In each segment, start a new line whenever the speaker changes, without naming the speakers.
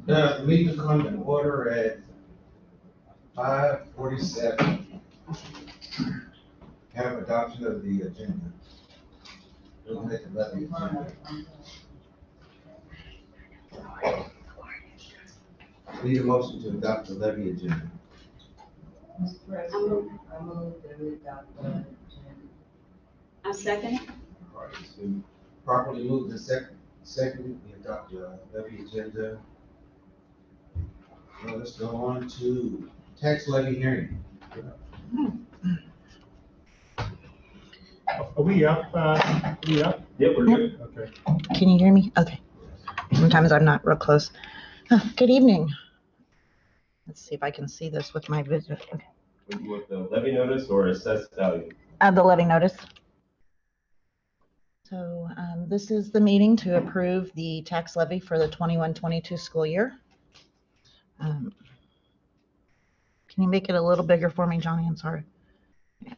The meeting come to order at 5:47. Have adoption of the agenda. We'll hit the levy agenda. Need a motion to adopt the levy agenda.
Mr. President, I move that we adopt the agenda.
I second it.
All right, it's been properly moved and seconded, we adopt the levy agenda. Well, let's go on to tax levy hearing.
Are we up? Are we up?
Yep, we're good.
Okay.
Can you hear me? Okay. Sometimes I'm not real close. Good evening. Let's see if I can see this with my vision. Okay.
Would you want the levy notice or assessed value?
The levy notice. So this is the meeting to approve the tax levy for the 21-22 school year. Can you make it a little bigger for me, Johnny? I'm sorry.
As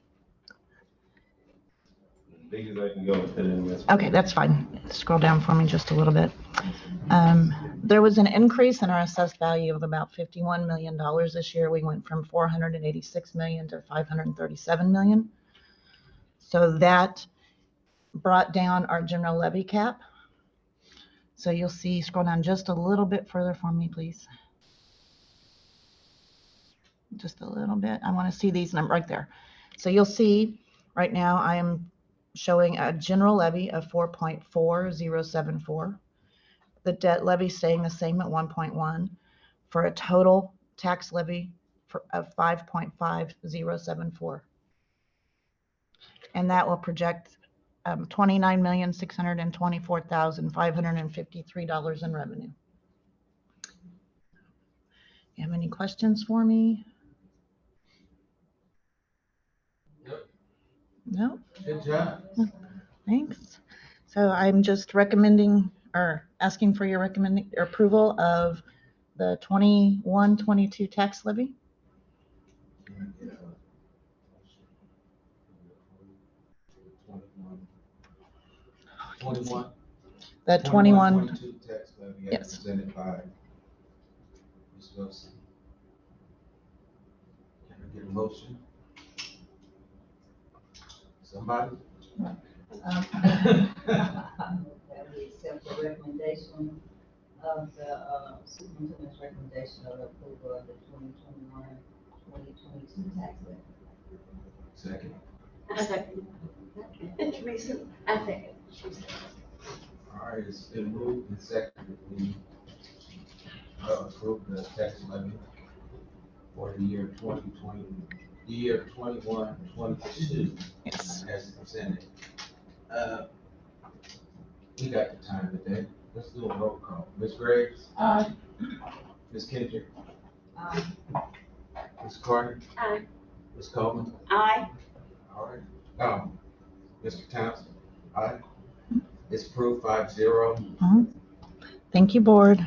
big as I can go with it in this.
Okay, that's fine. Scroll down for me just a little bit. There was an increase in our assessed value of about $51 million this year. We went from $486 million to $537 million. So that brought down our general levy cap. So you'll see, scroll down just a little bit further for me, please. Just a little bit. I want to see these numbers right there. So you'll see right now I am showing a general levy of 4.4074. The debt levy staying the same at 1.1 for a total tax levy of 5.5074. And that will project $29,624,553 in revenue. You have any questions for me? No?
Good job.
Thanks. So I'm just recommending or asking for your approval of the 21-22 tax levy.
21.
The 21.
22 tax levy
Yes.
presented by Ms. Wilson. Can I get a motion? Somebody?
That we accept the recommendation of the superintendent's recommendation of approval of the 2021-2022 tax levy.
Second.
I second. Teresa, I second.
All right, it's been moved and seconded. We approve the tax levy for the year 2020, the year 21-22
Yes.
as presented. We got the time today. Let's do a roll call. Ms. Graves?
Aye.
Ms. Kendrick?
Aye.
Ms. Carter?
Aye.
Ms. Coleman?
Aye.
All right. Mr. Townsend? Aye. It's approved 5-0.
Thank you, board.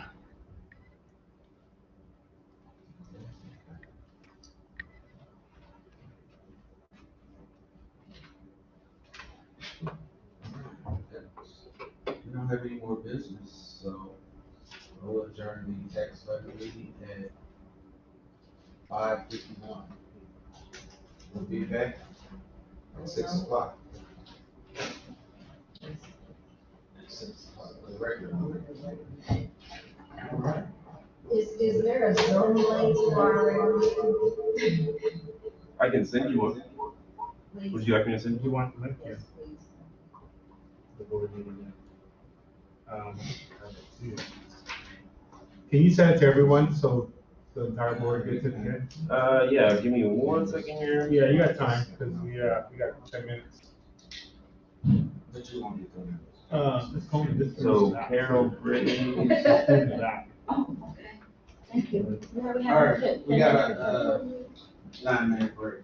We don't have any more business, so we'll adjourn the tax levy meeting at 5:51. We'll be back at 6 o'clock. 6 o'clock, the regular. All right.
Is there a Zoom link to our meeting?
I can send you one.
Please.
Would you like me to send
Do
you
you
one?
want the link?
Yes, please.
The board meeting. Can you send it to everyone so the entire board gets it again?
Yeah, give me 1 second here.
Yeah, you got time because we got 10 minutes.
But you won't get through
Let's call it this.
So Carol, Brittany,
That.
Oh, okay. Thank you.
it. All right, we got a 9-minute break.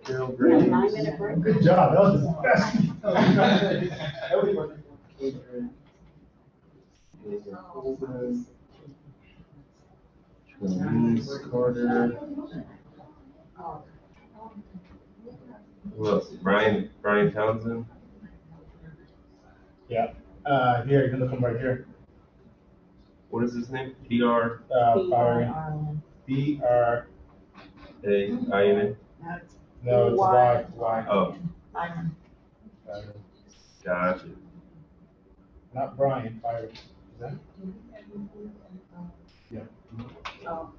Carol,
A
Brady.
9-minute break.
Good job. That was the best.
Louise Carter. Who else? Brian Townsend.
Yeah, here, you can look them right here.
What is his name? PR
Byron,
A-I-N-A?
no, it's Y.
Oh,
Byron.
gotcha.
Not Brian, Byron. Is that? Yeah.
Oh,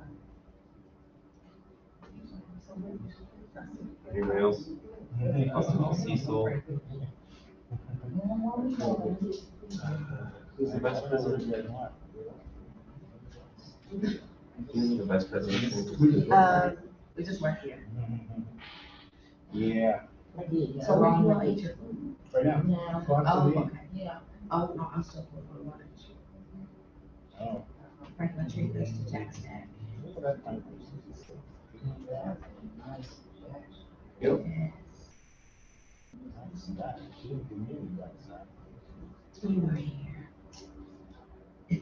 Anyone else? Cecil. Who's the vice president? Who's the vice president?
We just work here.
Yeah,
So where do you want to?
right now.
Yeah.
Go on to
Oh,
the-
okay.
Yeah.
Oh, no, I'm still for lunch.
Oh.
Franklin Tree, there's the tax stack.
Yep.
You were here. We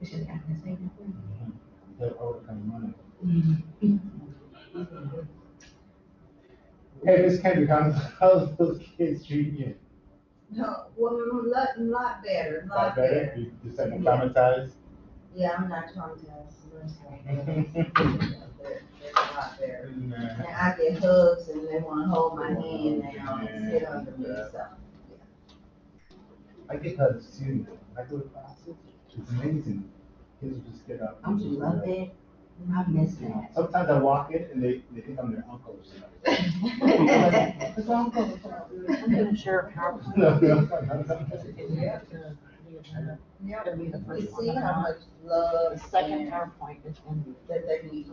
should have gotten this thing.
That overcome money. Hey, Miss Kendrick, how's those kids treating you?
No, well, a lot better, a
Not
lot
better?
better.
You said you're traumatized?
Yeah, I'm not traumatized. They're a lot better.
Nah.
And I get hugs and they wanna hold my hand now and sit under me, so.
I get hugs too. I go to classes. It's amazing. Kids will just get up.
Don't you love that? I miss that.
Sometimes I walk in and they think I'm their uncle or something.
It's uncle.
I'm not sure how.
Yeah,
It'll be the
you
first
see
one.
how much love
The second
and
PowerPoint is in.
that they need,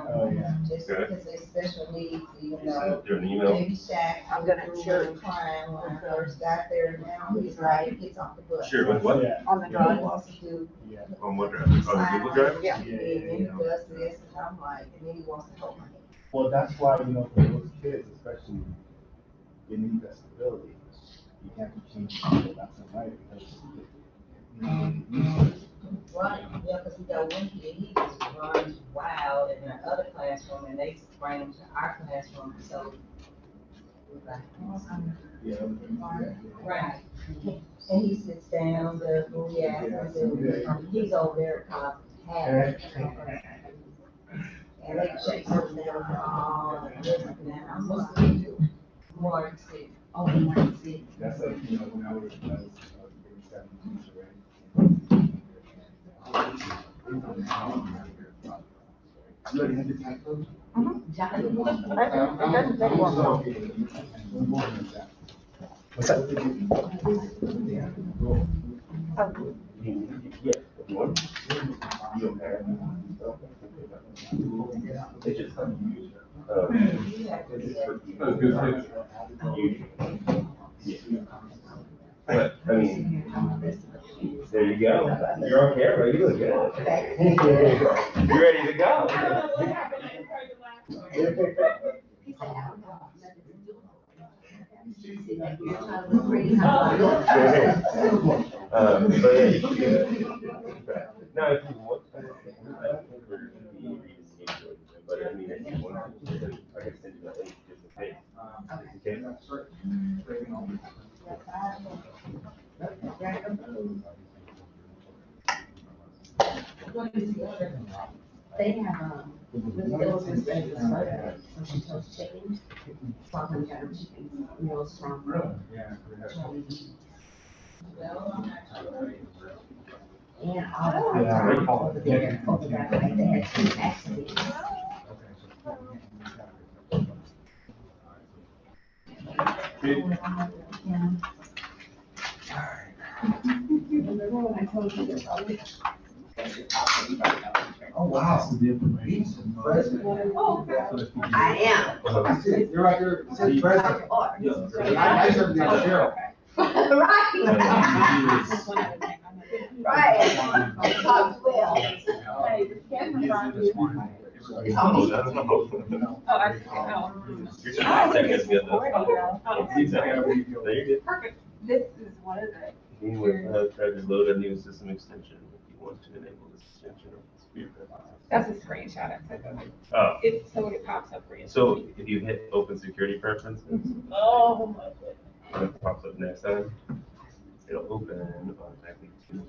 Oh, yeah.
just because they special needs, even
You
though.
sent through an email?
Baby Shaq,
I'm gonna
sure crying when I first got there, now he's right, he gets off the bus.
Sure, with what?
Yeah.
On the
He
drive.
wants to do.
Yeah.
On what drive? On Google Drive?
Yeah.
And then he does this, and I'm like, and then he wants to hold my hand.
Well, that's why, for those kids especially, they need that stability. You can't be changing it left and right because.
Right, yeah, because we got one kid, he just runs wild in the other classroom, and they bring him to our classroom, so. we're like,
Yeah.
Right. And he sits down, does what we ask him to do, he's over there causing havoc. And they chase him down the hall, and this and that, I'm supposed to do more than six.
Oh, you want to see?
That's like, when I was grade 7 teacher, right? You already had the typo?
Johnny.
It doesn't take long.
What's up?
They just.
You have to do that.
But, I mean, there you go. You're on camera, you look good. You ready to go?
You're trying to look pretty hot.
But yeah, you can do it. Now, if you want, I don't think we're gonna be re-engaged, but I mean, if you want, I can send you that link just in case. Okay?
They have, this girl's been ready to start, so she toast chickens. So I'm gonna get her chicken meals from.
Yeah.
And all the time over there, like they had 2 accidents. Yeah. Remember when I told you this?
Oh, wow. The information.
I am.
You're right there, city president. I served down Cheryl.
Right. Right. Talk well.
Oh, that's not.
Oh, I see. Oh.
You're trying to take us together. There you go.
Perfect. This is what is it?
You would try to load a new system extension if you want to enable this extension of the speed.
That's a screenshot I took of it.
Oh,
It's so it pops up for you.
so if you hit open security preferences,
Oh, my goodness.
when it pops up next time, it'll open automatically to here.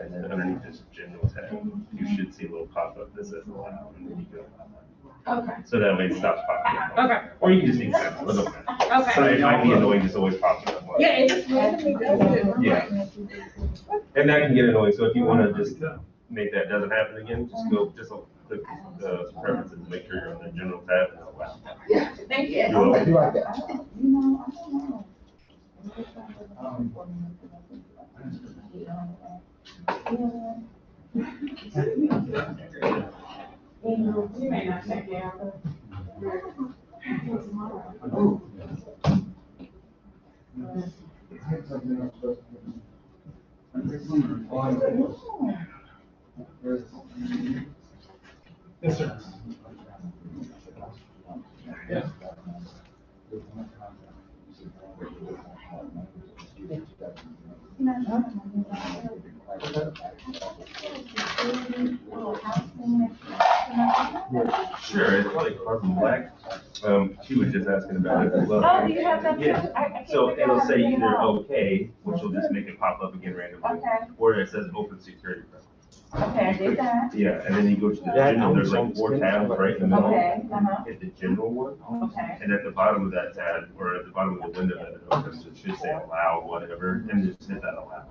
And then underneath this general tab, you should see a little pop-up that says allow, and then you go allow.
Okay.
So that way it stops popping up.
Okay.
Or you can just accept it, but okay.
Okay.
So it might be annoying, just always popping up.
Yeah, it just randomly does it.
Yeah. And that can get annoying, so if you wanna just make that doesn't happen again, just click the preferences, make sure you're on the general tab and allow.
Yeah, thank you.
You're welcome.
I do like that.
You know, I don't know.
You may not check it out.
Yes, sir. Yeah.
Sure, it's like carbon black. She was just asking about it as well.
Oh, do you have that too?
Yeah.
I can't
So
figure out
it'll
how to
say
do
either
that.
okay, which will just make it pop up again randomly,
Okay,
or it says open security preference.
okay, I did that.
Yeah, and then you go to the general, there's like 4 tabs right in the middle.
Okay,
Hit the general one,
okay.
and at the bottom of that tab, or at the bottom of the window that it opens, it should say allow whatever, and just hit that allow.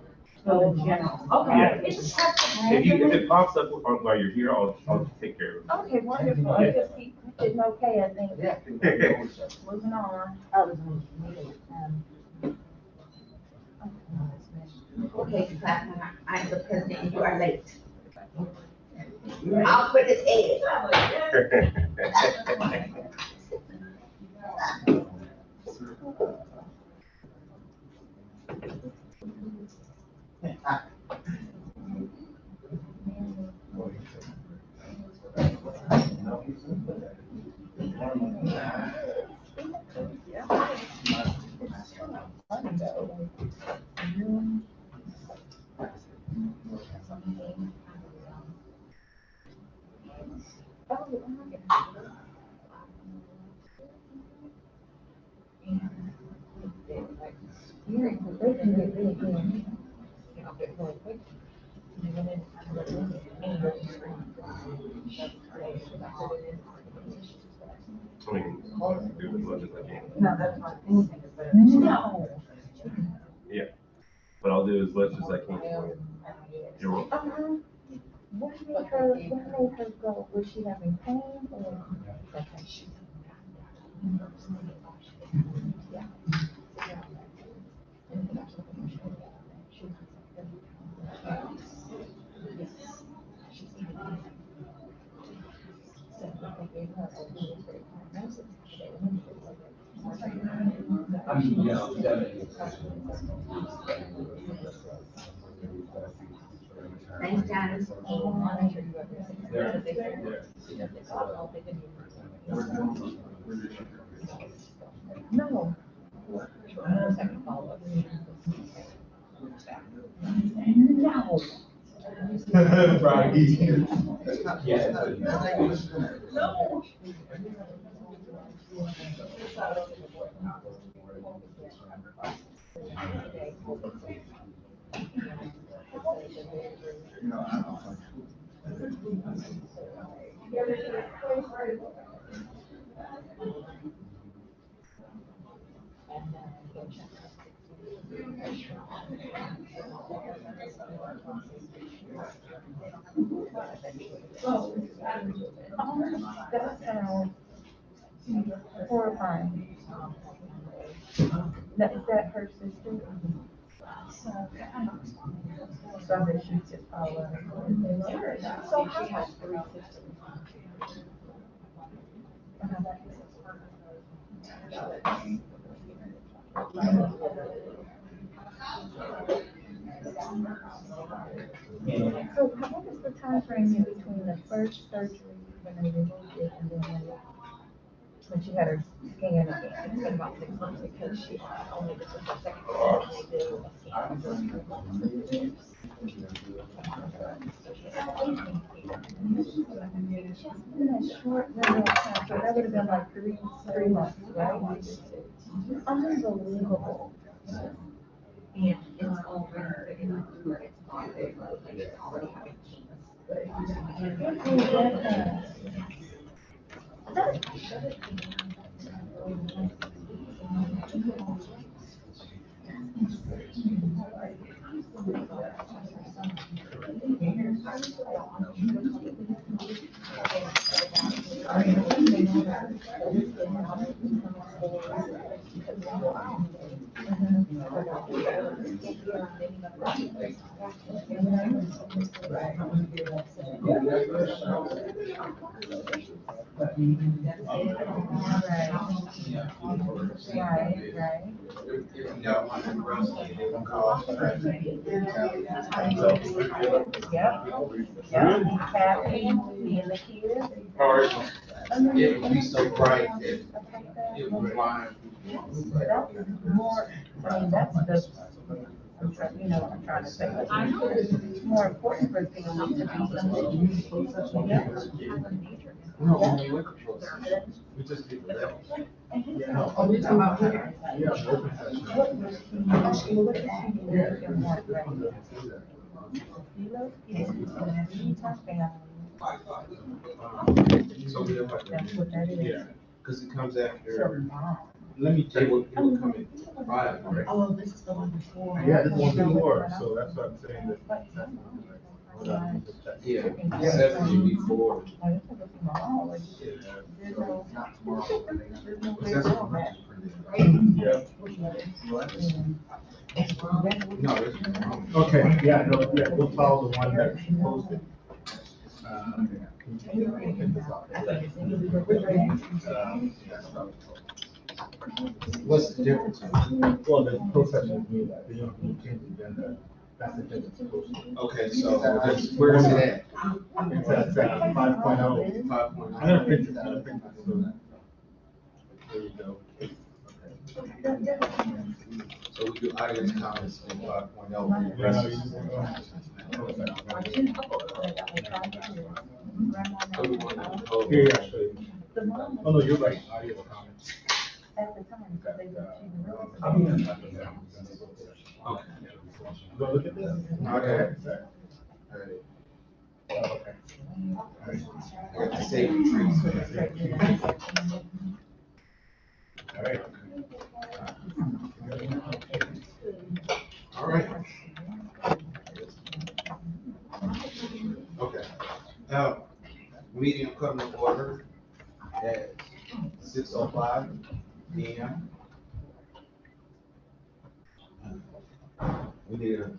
So general, okay.
Yeah.
It just has to
If
randomly.
it pops up while you're here, I'll take care of
Okay, wonderful. I just keep hitting okay, I think.
it.
Moving on.
Okay, I'm the president and you are late. I'll put his head.
I mean, do as much as I can.
No, that's not anything is better.
No.
Yeah, but I'll do as much as I can for you. You're welcome.
What made her go? Was she having pain or?
Thanks, Janice.
No. No.
Right. Yeah.
That sounds horrifying. Is that her sister? So that she's just following. So she has 3 sisters. So what is the time frame in between the first surgery when they removed it and then when she had her scan again? It's been about 6 months because she only, this was her second surgery, they do a scan. Just in a short window of time, so that would have been like 3 months, right? Unbelievable. And it's already, it's on there.
It would be so bright that it would blind.
I'm trying to say, it's more important for them to be something.
No, only liquor stores. We just did that.
Oh, we're talking about here.
So we have like,
That's what that is.
Yeah,
because it comes after,
let me
it
check.
will come in 5, right?
Oh, this is the one before.
Yeah, this one's before, so that's what I'm saying that.
Yeah, 7 before. That's what I just printed.
Yeah.
No, it's.
Okay, yeah, no, yeah, we'll follow the one that's posted.
What's the difference?
Well, the closed session is new, that, you know, you change the agenda, that's the agenda to post.
Okay, so where's it at?
It's at 5.0.
5.0.
I'm gonna print it out, I'll print it so that. There you go.
So we do audience comments in 5.0.
Yeah, no, you just-
So we want to hold-
Here, yeah, show you. Oh, no, you're right, audio comments.
At the time, because they were choosing really.
Okay.
You wanna look at this?
Okay.
All right.
Alright.
Oh, okay.
I got to save the trees.
All right.
All right. Okay. Now, meeting will come to order at 6:05 p.m. We need a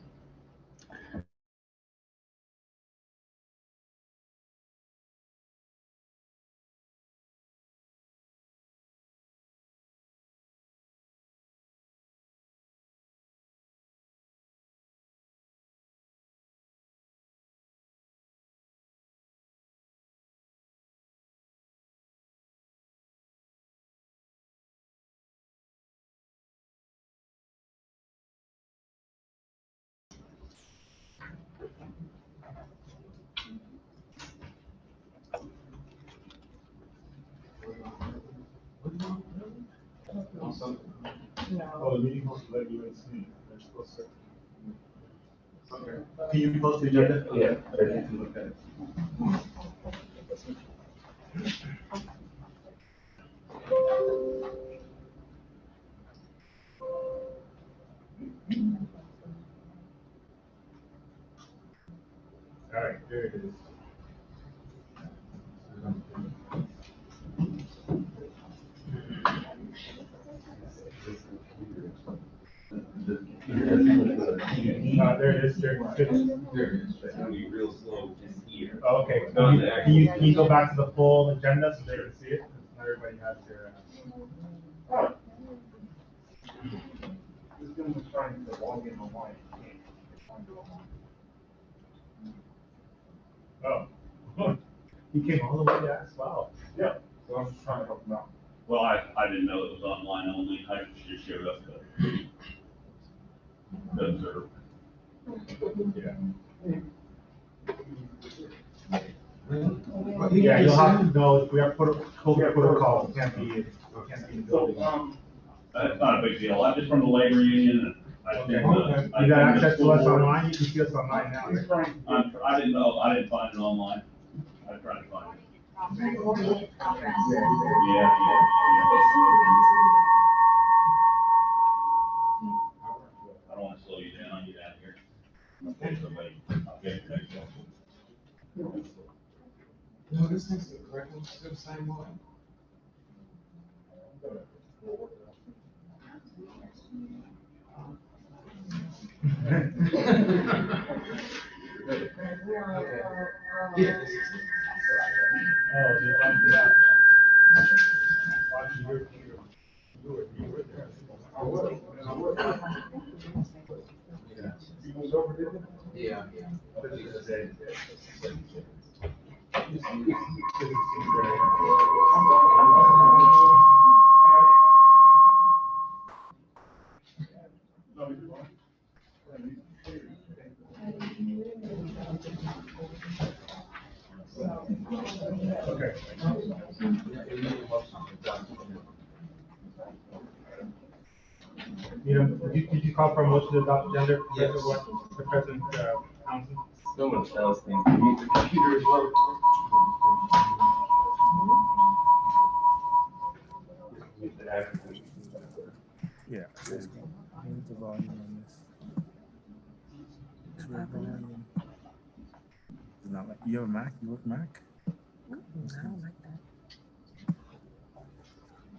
Oh, the meeting host let you in see. They're supposed to. Okay. Can you post the agenda?
Yeah.
I need to look at it. All right, there it is. There it is, there it is.
there it is.
It's gonna be real slow just here.
Oh, okay,
Not the actual-
can you go back to the full agenda so they can see it? Not everybody has their.
This guy was trying to log in online.
Oh. He came all the way to us, wow.
Yeah, so I'm just trying to help him out.
Well, I didn't know it was online only, I just showed up to observe.
Yeah.
But
Yeah, you'll have to know, we have COVID protocol, can't be in the
So,
building.
That's not a big deal, I'm just from the labor union, and think,
You got access to us online? You can see us online now. Right?
I didn't know, I didn't find it online. I tried to find it. Yeah. I don't want to slow you down, I'll get out of here. Okay, somebody, I'll get it next one.
No, this thing's the correct one, it's the same one. Yeah, this is it.
Oh, you bumped it up. You were there.
I would. Yeah.
You was over there?
Yeah.
Okay. You know, did you call for a motion to adopt gender?
Yes.
For President Townsend?
Someone else thinks the computer is low.
Yeah. There's the volume on this. It's not like, you have a Mac? You work Mac?
I don't like that.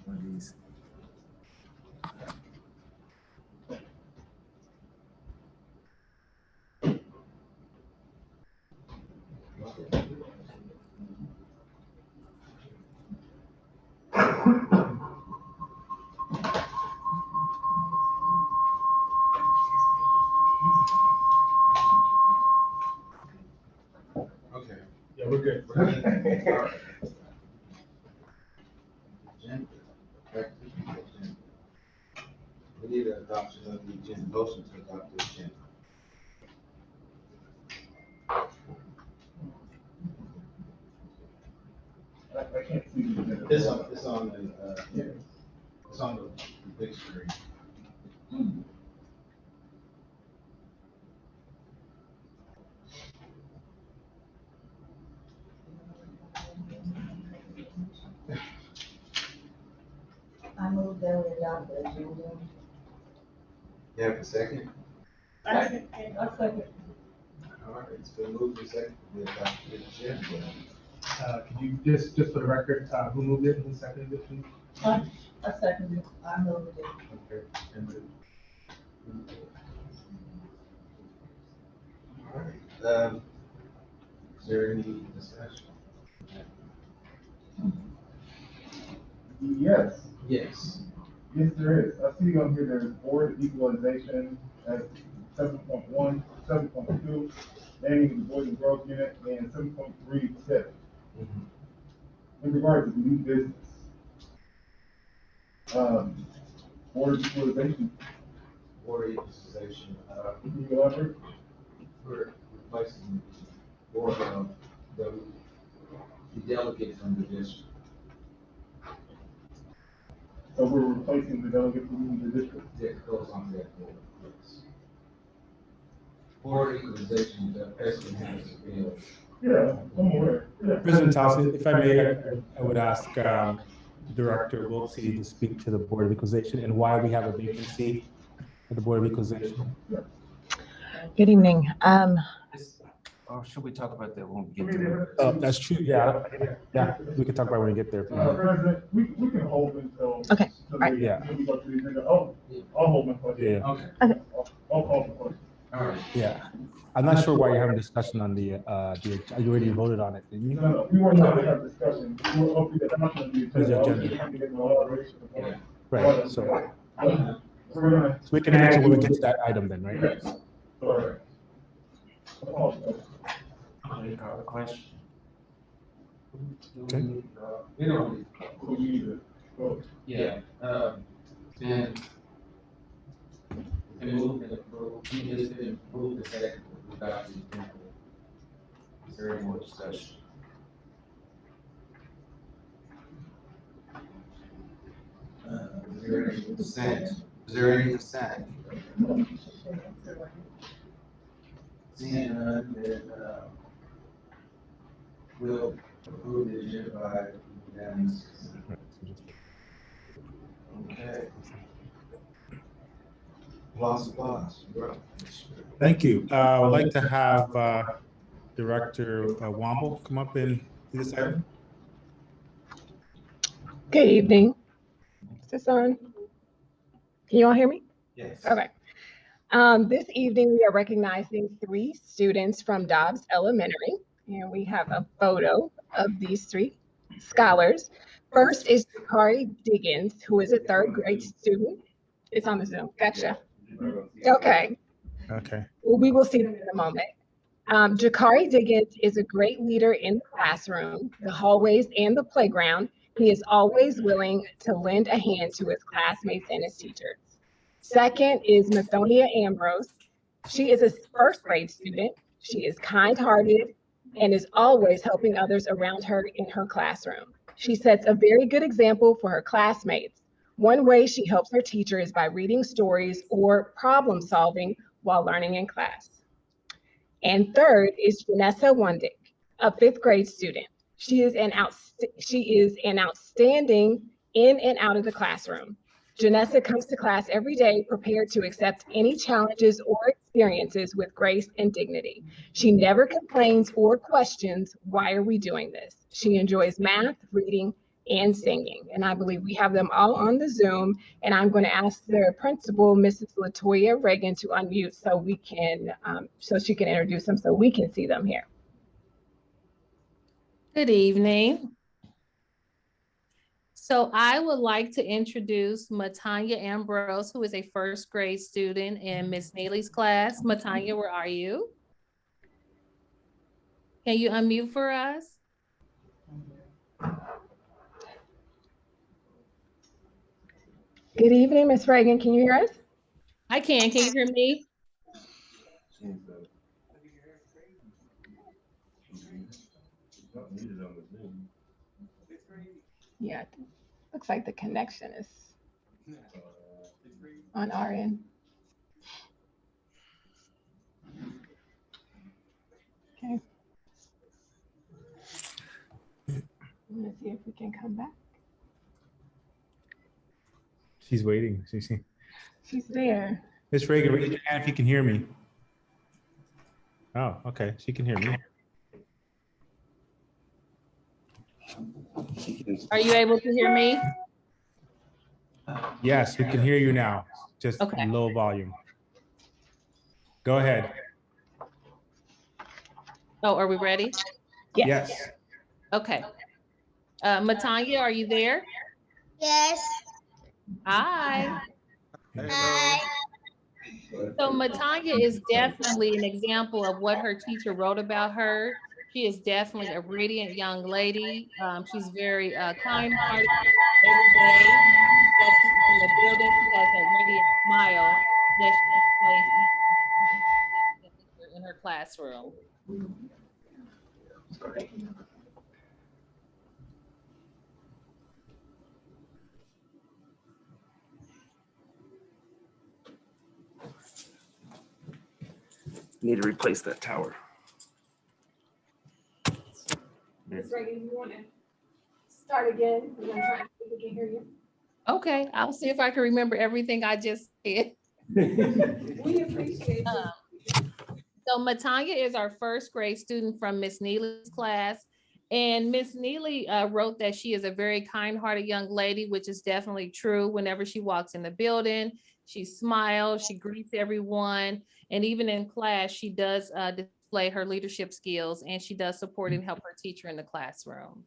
One of these.
Okay.
Yeah, we're good.
Agenda. We need an adoption of the agenda, motion to adopt the agenda.
I can't see the.
It's on the big screen.
I moved that we adopt the agenda.
You have a second?
I second.
All right, it's been moved and seconded, we adopt the agenda.
Could you just for the record, who moved it, who seconded it, please?
I second it.
I moved it.
Okay.
All right, is there any discussion?
Yes,
Yes.
yes, there is. I see on here there's board equalization at 7.1, 7.2, managing the boys and girls unit, and 7.3 tip. In regard to the new business, board equalization,
Board equalization,
can you elaborate?
we're replacing board of the delegate from the district.
So we're replacing the delegate from the district.
That goes on that board, yes. Board equalization, the person has to be able.
Yeah, I'm aware. Yeah.
President Townsend, if I may, I would ask Director Wiltsey to speak to the Board of Equalization and why we have a vacancy for the Board of Equalization.
Good evening.
Or should we talk about that when we get there?
That's true, yeah, we can talk about it when we get there.
President, we can hold until.
Okay,
till
right.
we-
Yeah.
till we go to the agenda. Oh, I'll hold my question.
Yeah,
Okay,
I'll call the question.
all right.
yeah. I'm not sure why you're having a discussion on you already voted on it, didn't you?
No, we weren't having a discussion. We were hoping that not going to be.
There's an agenda.
Yeah.
Right, so
We're gonna.
we can answer when we get to that item then, right?
Yes. Sorry.
Any other question?
Okay.
We don't,
We need to vote.
yeah, and move and approve, we just didn't approve the second without the agenda.
Is there any more discussion?
Is there any consent? Is there any consent? Seeing none, then, we'll approve the agenda by unanimous consent. Okay. Applause.
Thank you. I would like to have Director Womble come up and do this item.
Good evening. Is this on? Can you all hear me?
Yes.
Okay. This evening, we are recognizing 3 students from Dobbs Elementary, and we have a photo of these 3 scholars. First is Kari Diggins, who is a 3rd grade student. It's on the Zoom. Gotcha. Okay.
Okay.
Well, we will see them in a moment. Jakari Diggins is a great leader in the classroom, the hallways, and the playground. He is always willing to lend a hand to his classmates and his teachers. Second is Matanya Ambrose. She is a 1st grade student. She is kind-hearted and is always helping others around her in her classroom. She sets a very good example for her classmates. One way she helps her teacher is by reading stories or problem solving while learning in class. And third is Janessa Wundick, a 5th grade student. She is an outstanding in and out of the classroom. Janessa comes to class every day prepared to accept any challenges or experiences with grace and dignity. She never complains or questions, why are we doing this? She enjoys math, reading, and singing. And I believe we have them all on the Zoom. And I'm going to ask their principal, Mrs. Latoya Reagan, to unmute so we can, so she can introduce them so we can see them here.
Good evening. So I would like to introduce Matanya Ambrose, who is a 1st grade student in Miss Neely's class. Matanya, where are you? Can you unmute for us?
Good evening, Ms. Reagan. Can you hear us?
I can. Can you hear me?
Yeah, looks like the connection is on our end. Okay. Let's see if we can come back.
She's waiting.
She's there.
Miss Reagan, raise your hand if you can hear me. Oh, okay. She can hear me.
Are you able to hear me?
Yes, we can hear you now. Just
Okay.
low volume. Go ahead.
Oh, are we ready?
Yes.
Okay. Matanya, are you there?
Yes.
Hi.
Hi.
So Matanya is definitely an example of what her teacher wrote about her. She is definitely a radiant young lady. She's very kind-hearted every day. That she's in the building, she has a radiant smile that she displays in her classroom.
Need to replace that tower.
Ms. Reagan, you want to start again? We're going to try and see if we can hear you.
Okay, I'll see if I can remember everything I just said.
We appreciate it.
So Matanya is our 1st grade student from Miss Neely's class. And Miss Neely wrote that she is a very kind-hearted young lady, which is definitely true. Whenever she walks in the building, she smiles, she greets everyone. And even in class, she does display her leadership skills, and she does support and help her teacher in the classroom.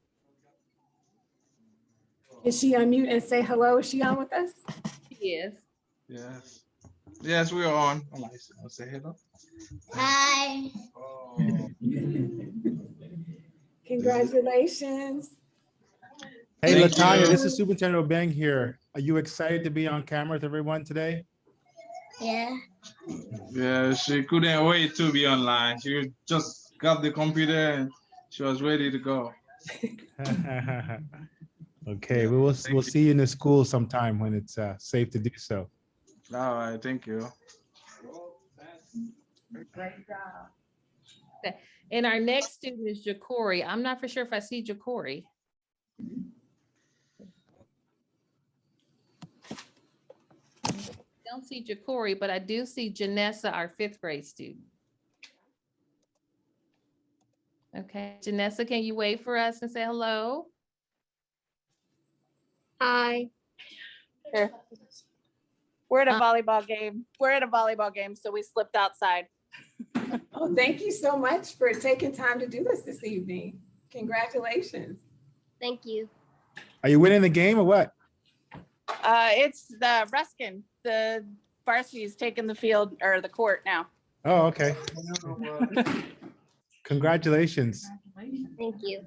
Is she unmute and say hello? Is she on with us?
She is.
Yes. Yes, we are on. I'll say hello.
Hi.
Congratulations.
Hey,
Thank
Latanya,
you.
this is Superintendent Obeng here. Are you excited to be on camera with everyone today?
Yeah.
Yeah, she couldn't wait to be online. She just got the computer and she was ready to go.
Okay, we'll see you in the school sometime when it's safe to do so.
All right, thank you.
Great job.
And our next student is Ja'Cory. I'm not for sure if I see Ja'Cory. Don't see Ja'Cory, but I do see Janessa, our 5th grade student. Okay, Janessa, can you wait for us and say hello?
Hi. Here. We're at a volleyball game. We're at a volleyball game, so we slipped outside.
Oh, thank you so much for taking time to do this evening. Congratulations.
Thank you.
Are you winning the game or what?
It's the Ruskin. The varsity is taking the field or the court now.
Oh, okay. Congratulations.
Thank you.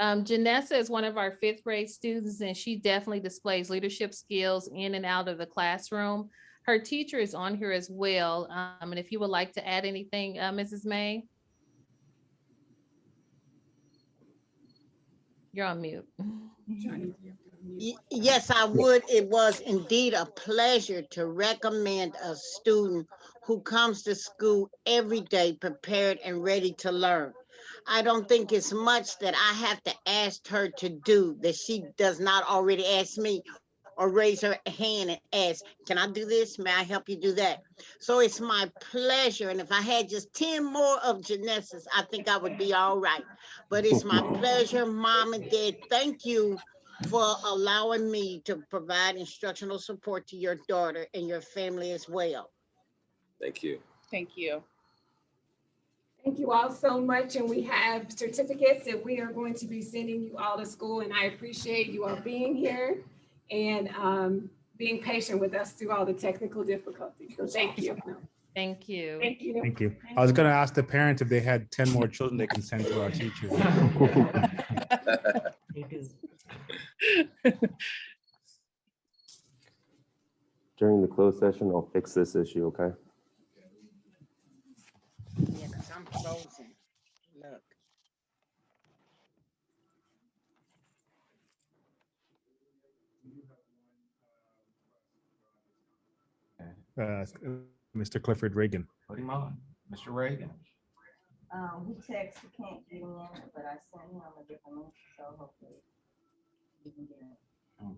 Janessa is one of our 5th grade students, and she definitely displays leadership skills in and out of the classroom. Her teacher is on here as well. And if you would like to add anything, Mrs. May. You're on mute.
Yes, I would. It was indeed a pleasure to recommend a student who comes to school every day prepared and ready to learn. I don't think it's much that I have to ask her to do that she does not already ask me or raise her hand and ask, can I do this? May I help you do that? So it's my pleasure. And if I had just 10 more of Janessa's, I think I would be all right. But it's my pleasure, Mom and Dad. Thank you for allowing me to provide instructional support to your daughter and your family as well.
Thank you.
Thank you.
Thank you all so much. And we have certificates that we are going to be sending you all to school. And I appreciate you all being here and being patient with us through all the technical difficulties. So thank you.
Thank you.
Thank you.
Thank you. I was going to ask the parents if they had 10 more children they can send to our teachers.
During the closed session, I'll fix this issue, okay?
Yeah, because I'm frozen. Look.
Mr. Clifford Reagan.
Put him on, Mr. Reagan.
He texted, he can't get in, but I sent him a different link, so hopefully he can get in.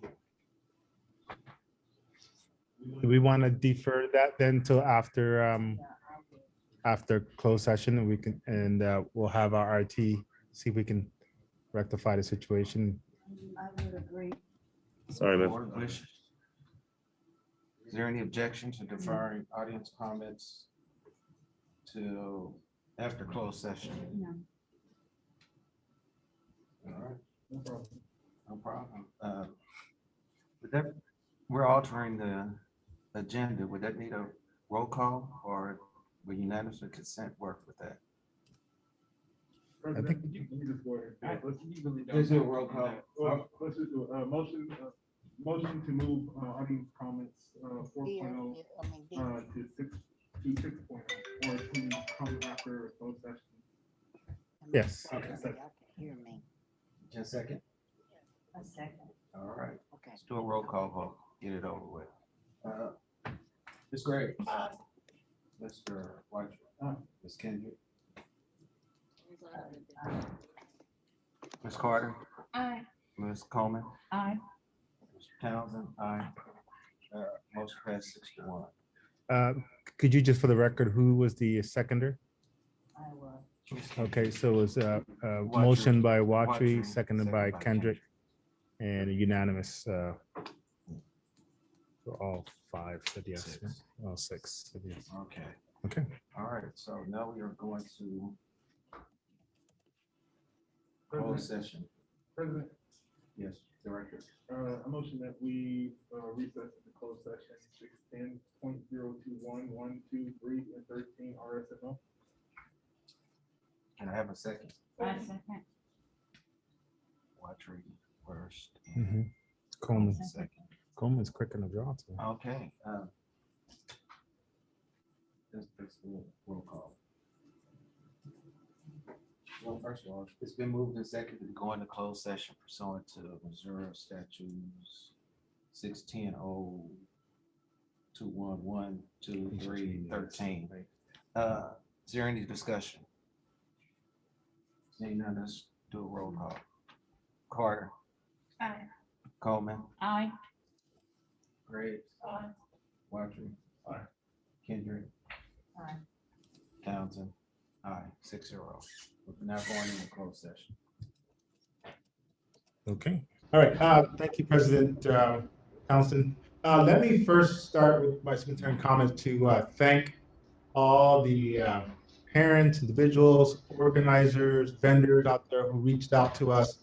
Do we want to defer that then till after after closed session, and we can we'll have our RT see if we can rectify the situation.
I would agree.
Sorry, man.
Board wishes. Is there any objection to deferring audience comments till after closed session?
No.
All right. No problem. No problem. Would that, we're altering the agenda. Would that need a roll call, or will unanimous consent work with that?
I think you can just go ahead.
Let's do a roll call.
Let's just do a motion to move audience comments 4.0 to 6.0 or to come after closed session.
Yes.
Okay. Hear me.
Just a second.
A second.
All right.
Okay.
Let's do a roll call vote. Get it over with. Ms. Gray. Mr. White. Ms. Kendrick. Ms. Carter.
Aye.
Ms. Coleman.
Aye.
Mr. Townsend. Aye. Motion passed 6-1.
Could you just for the record, who was the seconder?
I will.
Okay, so it was a motion by Watry, seconded by Kendrick, and a unanimous. So all 5 said yes. All 6 said yes.
Okay.
Okay.
All right. So now we are going to closed session.
President.
Yes, Director.
A motion that we recess into closed session 610.021, 1, 2, 3, and 13 RSMO.
Can I have a second?
I second.
Watry first.
Coleman.
Second.
Coleman's quick in the draw too.
Okay. Let's fix the roll call. Well, first of all, it's been moved and seconded to go into closed session pursuant to Missouri statutes 610 211, 2, 3, 13. Is there any discussion? Seeing none, let's do a roll call. Carter.
Aye.
Coleman.
Aye.
Graves.
Aye.
Watson. Aye. Kendrick.
Aye.
Townsend. Aye. 6-0. We're now going into closed session.
Okay. All right. Thank you, President Townsend. Let me first start with my superintendent comments to thank all the parents, individuals, organizers, vendors out there who reached out to us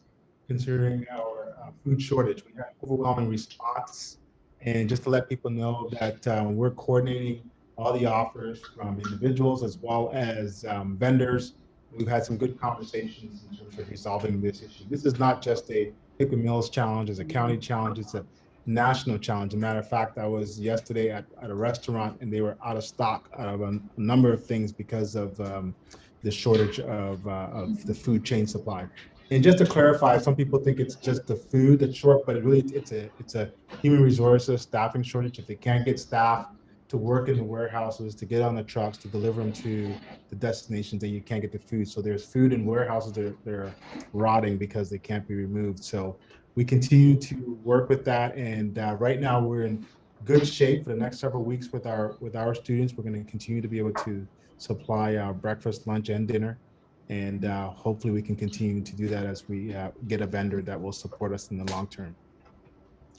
considering our food shortage. We had overwhelming response. And just to let people know that we're coordinating all the offers from individuals as well as vendors. We've had some good conversations in terms of resolving this issue. This is not just a Hickman Mills challenge, it's a county challenge, it's a national challenge. As a matter of fact, I was yesterday at a restaurant and they were out of stock of a number of things because of the shortage of the food chain supply. And just to clarify, some people think it's just the food that's short, but it's a human resources staffing shortage. If they can't get staff to work in the warehouses, to get on the trucks, to deliver them to the destinations, then you can't get the food. So there's food in warehouses that are rotting because they can't be removed. So we continue to work with that, and right now we're in good shape for the next several weeks with our students. We're going to continue to be able to supply breakfast, lunch, and dinner, and hopefully we can continue to do that as we get a vendor that will support us in the long term.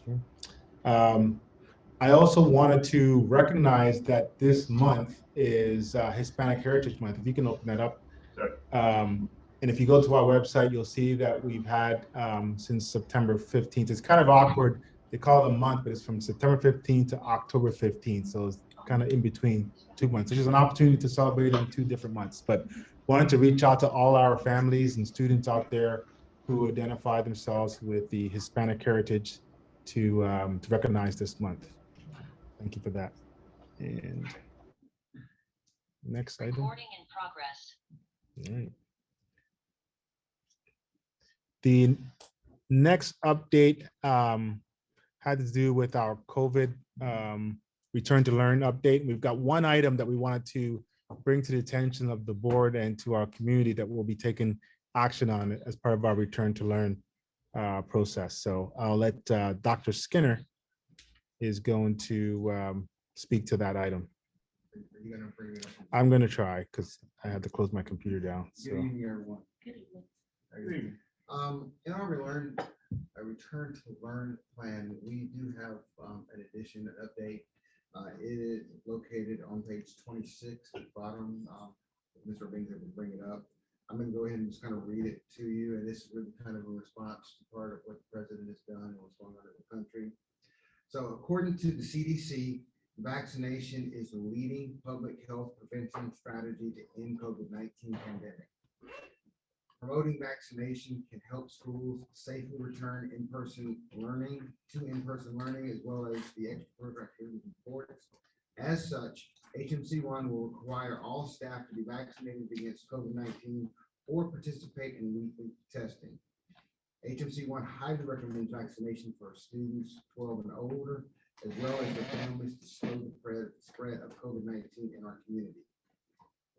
Okay. I also wanted to recognize that this month is Hispanic Heritage Month. If you can open that up. And if you go to our website, you'll see that we've had since September 15th. It's kind of awkward. They call it a month, but it's from September 15th to October 15th. So it's kind of in between 2 months. It's just an opportunity to celebrate in 2 different months. But wanted to reach out to all our families and students out there who identify themselves with the Hispanic heritage to recognize this month. Thank you for that. And next item.
Recording in progress.
All right. The next update had to do with our COVID return to learn update. We've got one item that we wanted to bring to the attention of the board and to our community that we'll be taking action on as part of our return to learn process. So I'll let Dr. Skinner is going to speak to that item. I'm going to try because I had to close my computer down. So.
In our return to learn plan, we do have an addition, an update. It is located on page 26 at the bottom. Mr. Bings will bring it up. I'm going to go ahead and just kind of read it to you. And this is really kind of a response to part of what the president has done and what's going on in the country. So according to the CDC, vaccination is the leading public health prevention strategy to end COVID-19 pandemic. Promoting vaccination can help schools safely return in-person learning as well as the extracurricular activities and sports. As such, HMC1 will require all staff to be vaccinated against COVID-19 or participate in weekly testing. HMC1 highly recommends vaccination for students 12 and older, as well as their families to slow the spread of COVID-19 in our community.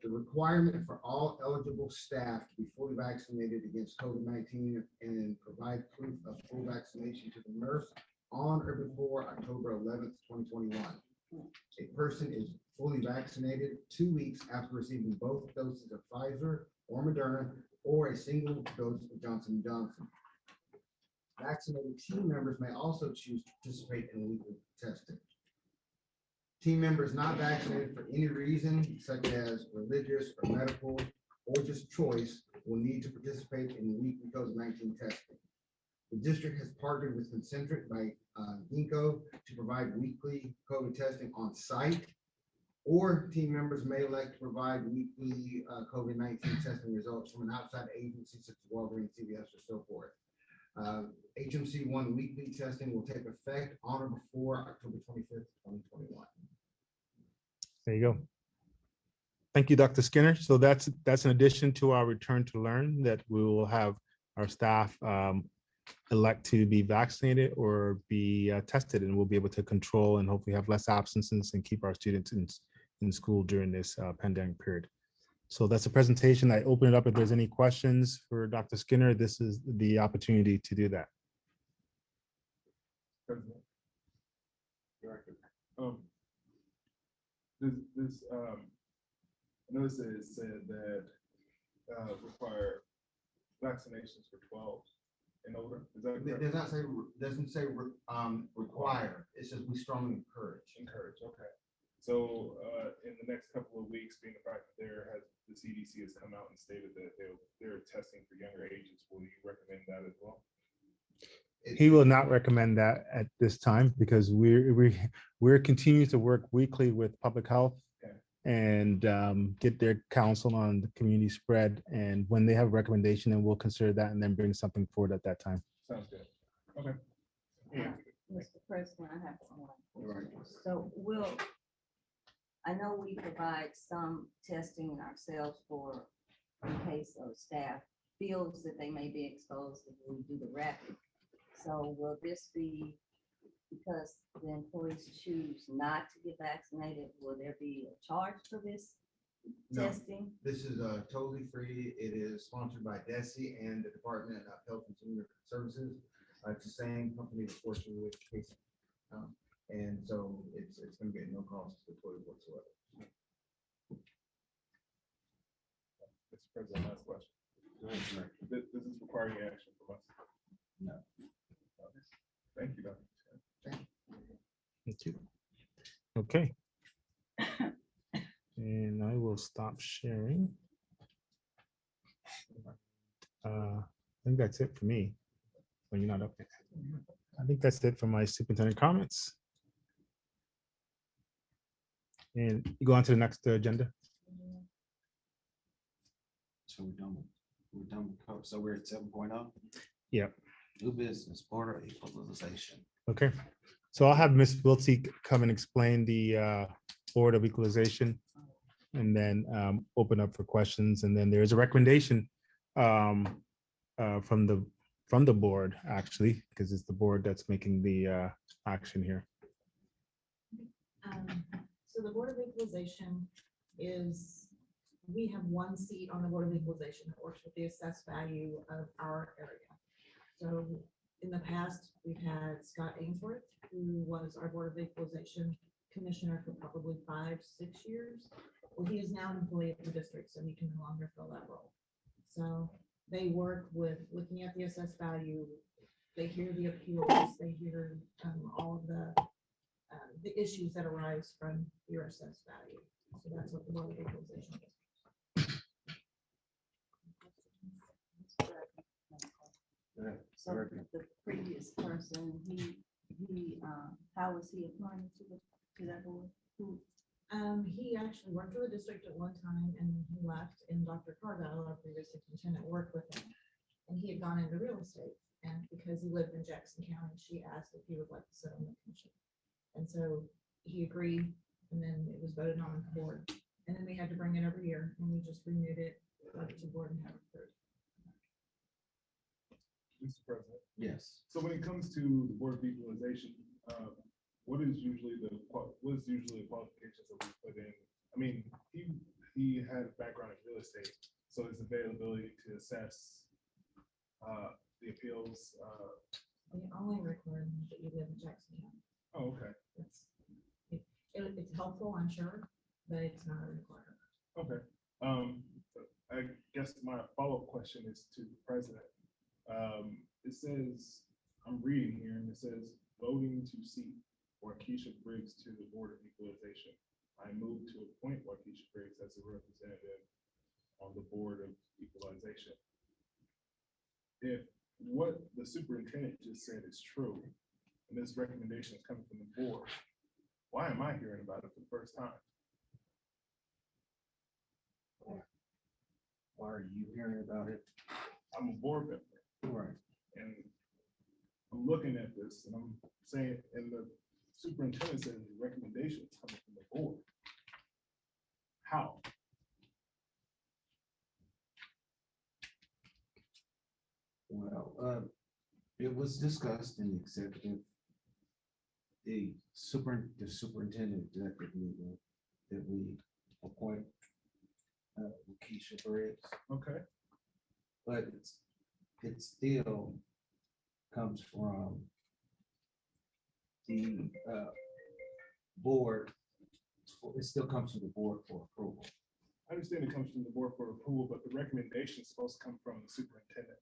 The requirement for all eligible staff to be fully vaccinated against COVID-19 and provide proof of full vaccination to the nurse on or before October 11th, 2021. A person is fully vaccinated 2 weeks after receiving both doses of Pfizer or Moderna or a single dose of Johnson & Johnson. Vaccinated team members may also choose to participate in weekly testing. Team members not vaccinated for any reason, such as religious or medical or just choice, will need to participate in weekly COVID-19 testing. The district has partnered with Concentric by Ginkgo to provide weekly COVID testing on site, or team members may elect to provide weekly COVID-19 testing results from an outside agency such as Walgreens, CVS, or so forth. HMC1 weekly testing will take effect on or before October 25th, 2021.
There you go. Thank you, Dr. Skinner. So that's an addition to our return to learn that we will have our staff elect to be vaccinated or be tested, and we'll be able to control and hopefully have less absences and keep our students in school during this pandemic period. So that's a presentation. I open it up if there's any questions for Dr. Skinner. This is the opportunity to do that.
President. Director. I noticed that it said that require vaccinations for 12 and older. Is that
It
correct?
does not say, doesn't say require. It says we strongly encourage.
Encourage, okay. So in the next couple of weeks, being the fact that the CDC has come out and stated that they're testing for younger ages, will you recommend that as well?
He will not recommend that at this time because we're continuing to work weekly with public health and get their counsel on the community spread. And when they have a recommendation, then we'll consider that and then bring something forward at that time.
Sounds good. Okay. Yeah.
Mr. President, I have one. So I know we provide some testing ourselves for in case of staff feels that they may be exposed if we do the rapid. So will this be, because the employees choose not to get vaccinated, will there be a charge for this testing?
This is totally free. It is sponsored by DESE and the Department of Health and Human Services. It's the same company that's working with Casey. And so it's going to be at no cost to the employee whatsoever.
Mr. President, last question. Does this require any action from us?
No.
Thank you, Dr.
Thank you. Okay. And I will stop sharing. I think that's it for me. When you're not up there. I think that's it for my superintendent comments. And you go on to the next agenda.
So we're done with code. So we're at 7.0.
Yep.
New business, border equalization.
Okay. So I'll have Ms. Wiltsey come and explain the Board of Equalization and then open up for questions. And then there's a recommendation from the board, actually, because it's the board that's making the action here.
So the Board of Equalization is, we have one seat on the Board of Equalization that works with the assessed value of our area. So in the past, we've had Scott Ainsworth, who was our Board of Equalization commissioner for probably 5-6 years. Well, he is now an employee of the district, so he can no longer fill that role. So they work with looking at the assessed value. They hear the appeals. They hear all of the issues that arise from your assessed value. So that's what the Board of Equalization is.
So the previous person, how was he applying to that board?
He actually worked for the district at one time and he left, and Dr. Cargyle, our previous superintendent, worked with him. And he had gone into real estate, and because he lived in Jackson County, she asked if he would like to sit on the commission. And so he agreed, and then it was voted on the board. And then we had to bring it every year, and we just renewed it, brought it to board and have it approved.
Mr. President.
Yes.
So when it comes to the Board of Equalization, what is usually the qualifications that we put in? I mean, he had a background in real estate, so his availability to assess the appeals.
The only requirement is that you live in Jackson County.
Oh, okay.
It's helpful, I'm sure, but it's not a requirement.
Okay. I guess my follow-up question is to the president. It says, I'm reading here, and it says, voting to seat Waukesha Briggs to the Board of Equalization. I move to appoint Waukesha Briggs as a representative on the Board of Equalization. If what the superintendent just said is true, and this recommendation is coming from the board, why am I hearing about it for the first time?
Why are you hearing about it?
I'm a board member.
Right.
And I'm looking at this and I'm saying, and the superintendent says the recommendation is coming from the board. How?
Well, It was discussed in the executive, the superintendent executive meeting that we appoint Keisha Briggs,
Okay.
but it still comes from the board. It still comes to the board for approval.
I understand it comes from the board for approval, but the recommendation is supposed to come from the superintendent.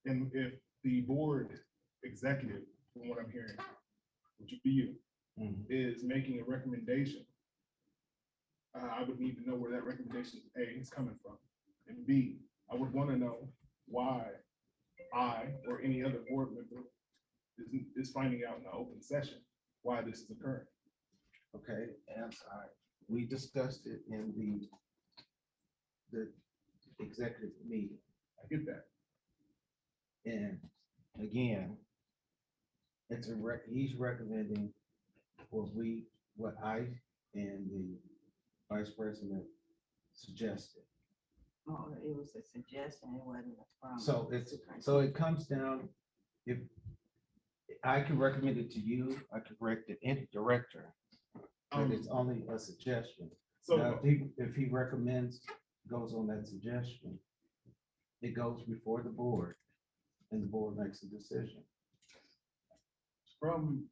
And if the board executive, from what I'm hearing, which would be you, is making a recommendation, I would need to know where that recommendation, A, is coming from. And B, I would want to know why I or any other board member is finding out in the open session why this is occurring.
Okay, we discussed it in the executive meeting.
I get that.
And again, he's recommending what I and the vice president suggested.
Oh, it was a suggestion, it wasn't a problem.
So it comes down, if I can recommend it to you, I can correct it in director, but it's only a suggestion.
So
now, if he recommends, goes on that suggestion, it goes before the board and the board makes a decision.
From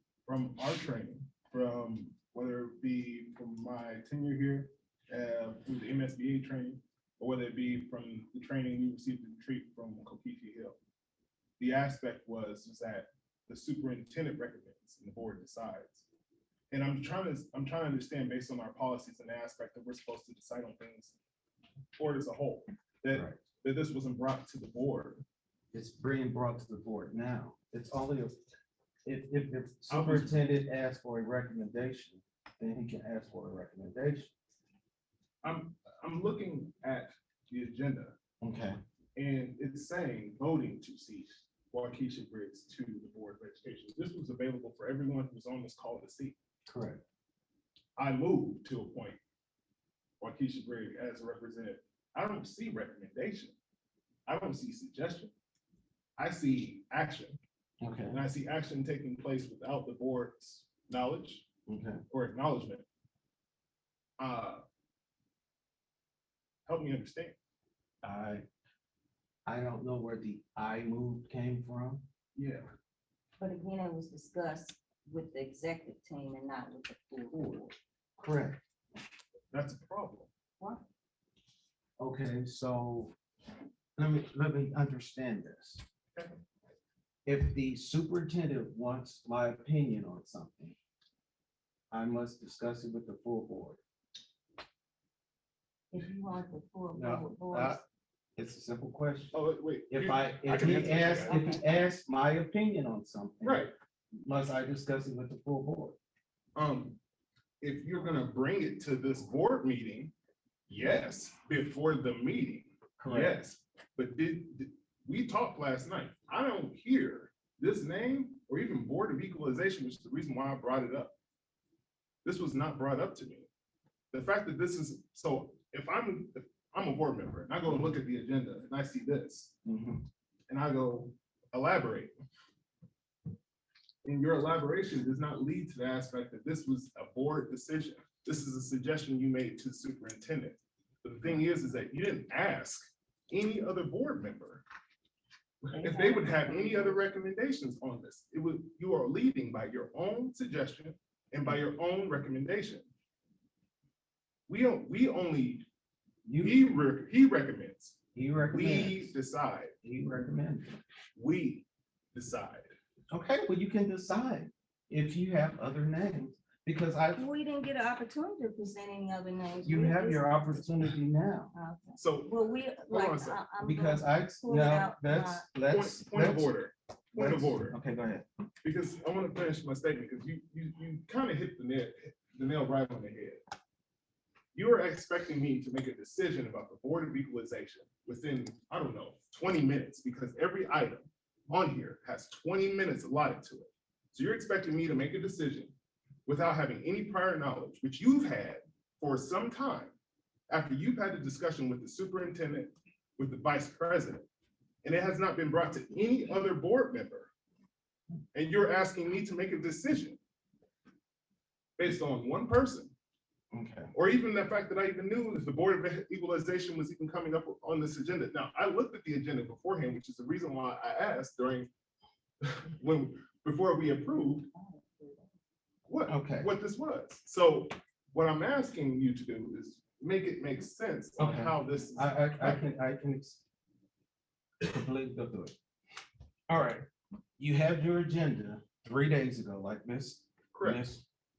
our training, from whether it be from my tenure here, through the MSBA training, or whether it be from the training we received in retreat from Coquille Hill, the aspect was that the superintendent recommends and the board decides. And I'm trying to understand, based on our policies and the aspect that we're supposed to decide on things board as a whole, that this wasn't brought to the board.
It's being brought to the board now. It's only if the superintendent asks for a recommendation, then he can ask for a recommendation.
I'm looking at the agenda.
Okay.
And it's saying voting to seat Keisha Briggs to the Board of Education. This was available for everyone who was on this call to see.
Correct.
I moved to appoint Keisha Briggs as a representative. I don't see recommendation. I don't see suggestion. I see action.
Okay.
And I see action taking place without the board's knowledge or acknowledgement. Help me understand.
I don't know where the I moved came from.
Yeah.
But again, it was discussed with the executive team and not with the full board.
Correct.
That's a problem.
What?
Okay, so let me understand this.
Okay.
If the superintendent wants my opinion on something, I must discuss it with the full board.
If you want the full
No,
board,
it's a simple question.
Oh, wait.
If he asks my opinion on something,
right,
must I discuss it with the full board?
If you're gonna bring it to this board meeting, yes, before the meeting,
correct.
Yes. But we talked last night? I don't hear this name or even Board of Equalization, which is the reason why I brought it up. This was not brought up to me. The fact that this is, so if I'm a board member and I go and look at the agenda and I see this and I go elaborate, and your elaboration does not lead to the aspect that this was a board decision. This is a suggestion you made to the superintendent. But the thing is that you didn't ask any other board member if they would have any other recommendations on this. You are leading by your own suggestion and by your own recommendation. He recommends.
He recommends.
We decide.
He recommends.
We decide.
Okay, well, you can decide if you have other names, because
we didn't get an opportunity to present any other names.
You have your opportunity now.
Okay.
So,
well,
because let's
point of order. Point of order.
Okay, go ahead.
Because I want to finish my statement because you kind of hit the nail right on the head. You are expecting me to make a decision about the Board of Equalization within, I don't know, 20 minutes, because every item on here has 20 minutes allotted to it. So you're expecting me to make a decision without having any prior knowledge, which you've had for some time, after you've had a discussion with the superintendent, with the vice president, and it has not been brought to any other board member, and you're asking me to make a decision based on one person,
Okay.
or even the fact that I even knew if the Board of Equalization was even coming up on this agenda. Now, I looked at the agenda beforehand, which is the reason why I asked during, before we approved, what this was. So what I'm asking you to do is make it make sense on
Okay.
how this.
I can completely go through it. All right, you had your agenda 3 days ago, like Miss.
Correct.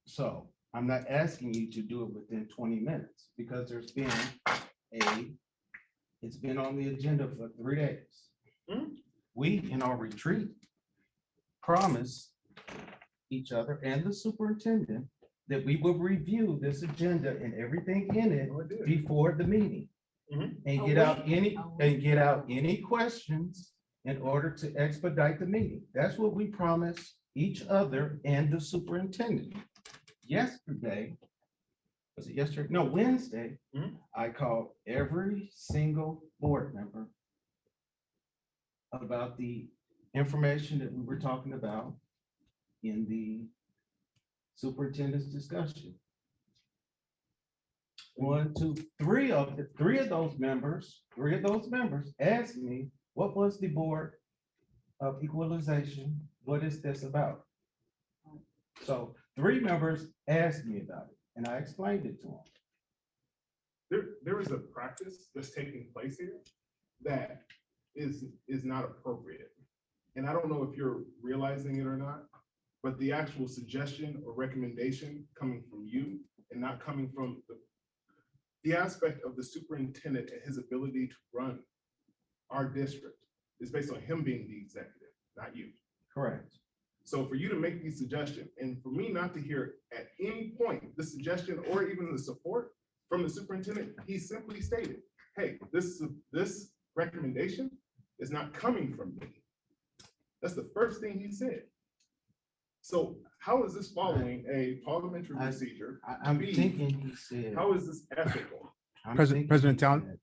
So I'm not asking you to do it within 20 minutes because there's been it's been on the agenda for 3 days. We, in our retreat, promised each other and the superintendent that we would review this agenda and everything in it before the meeting. And get out any questions in order to expedite the meeting. That's what we promised each other and the superintendent. Yesterday, was it yesterday? No, Wednesday, I called every single board member about the information that we were talking about in the superintendent's discussion. 1, 2, 3 of those members asked me, what was the Board of Equalization? What is this about? So 3 members asked me about it, and I explained it to them.
There is a practice that's taking place here that is not appropriate. And I don't know if you're realizing it or not, but the actual suggestion or recommendation coming from you and not coming from the aspect of the superintendent and his ability to run our district is based on him being the executive, not you.
Correct.
So for you to make these suggestions and for me not to hear at any point the suggestion or even the support from the superintendent, he simply stated, hey, this recommendation is not coming from me. That's the first thing he said. So how is this following a parliamentary procedure?
I'm thinking he said.
How is this ethical?
President Townsend.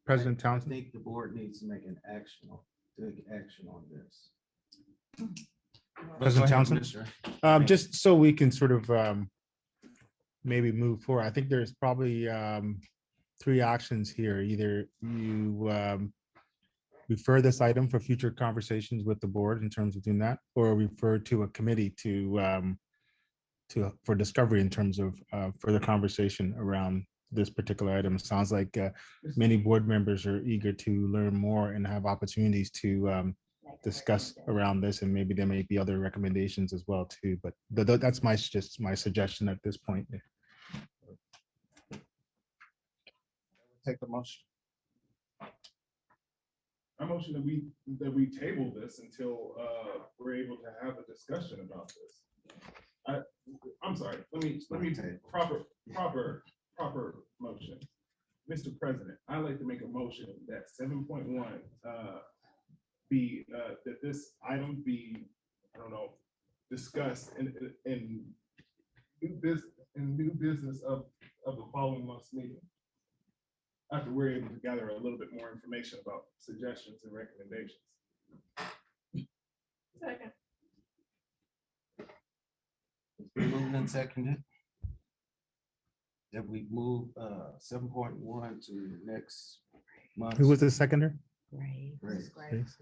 President
I
Townsend.
think the board needs to make an action on this.
President
Go ahead,
Townsend.
Mr.
Just so we can sort of maybe move forward. I think there's probably 3 actions here. Either you refer this item for future conversations with the board in terms of doing that, or refer to a committee for discovery in terms of further conversation around this particular item. It sounds like many board members are eager to learn more and have opportunities to discuss around this, and maybe there may be other recommendations as well too. But that's just my suggestion at this point.
Take the motion.
I motion that we table this until we're able to have a discussion about this. I'm sorry. Let me proper motion. Mr. President, I'd like to make a motion that 7.1 be that this item be, I don't know, discussed in new business of the following month's meeting, after we're able to gather a little bit more information about suggestions and recommendations.
Second.
It's been moved and seconded that we move 7.1 to next month.
Who was the seconder?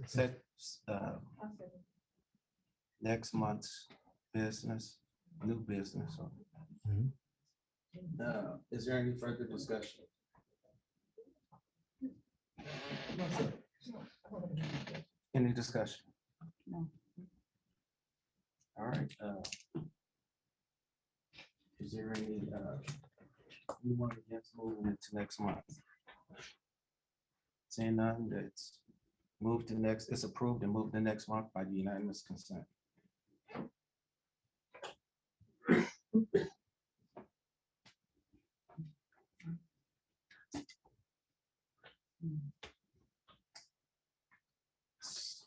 Set next month's business, new business. Is there any further discussion? Any discussion?
No.
All right. Is there any anyone against moving it to next month? Saying none, that's moved to next, it's approved and moved to next month by unanimous consent.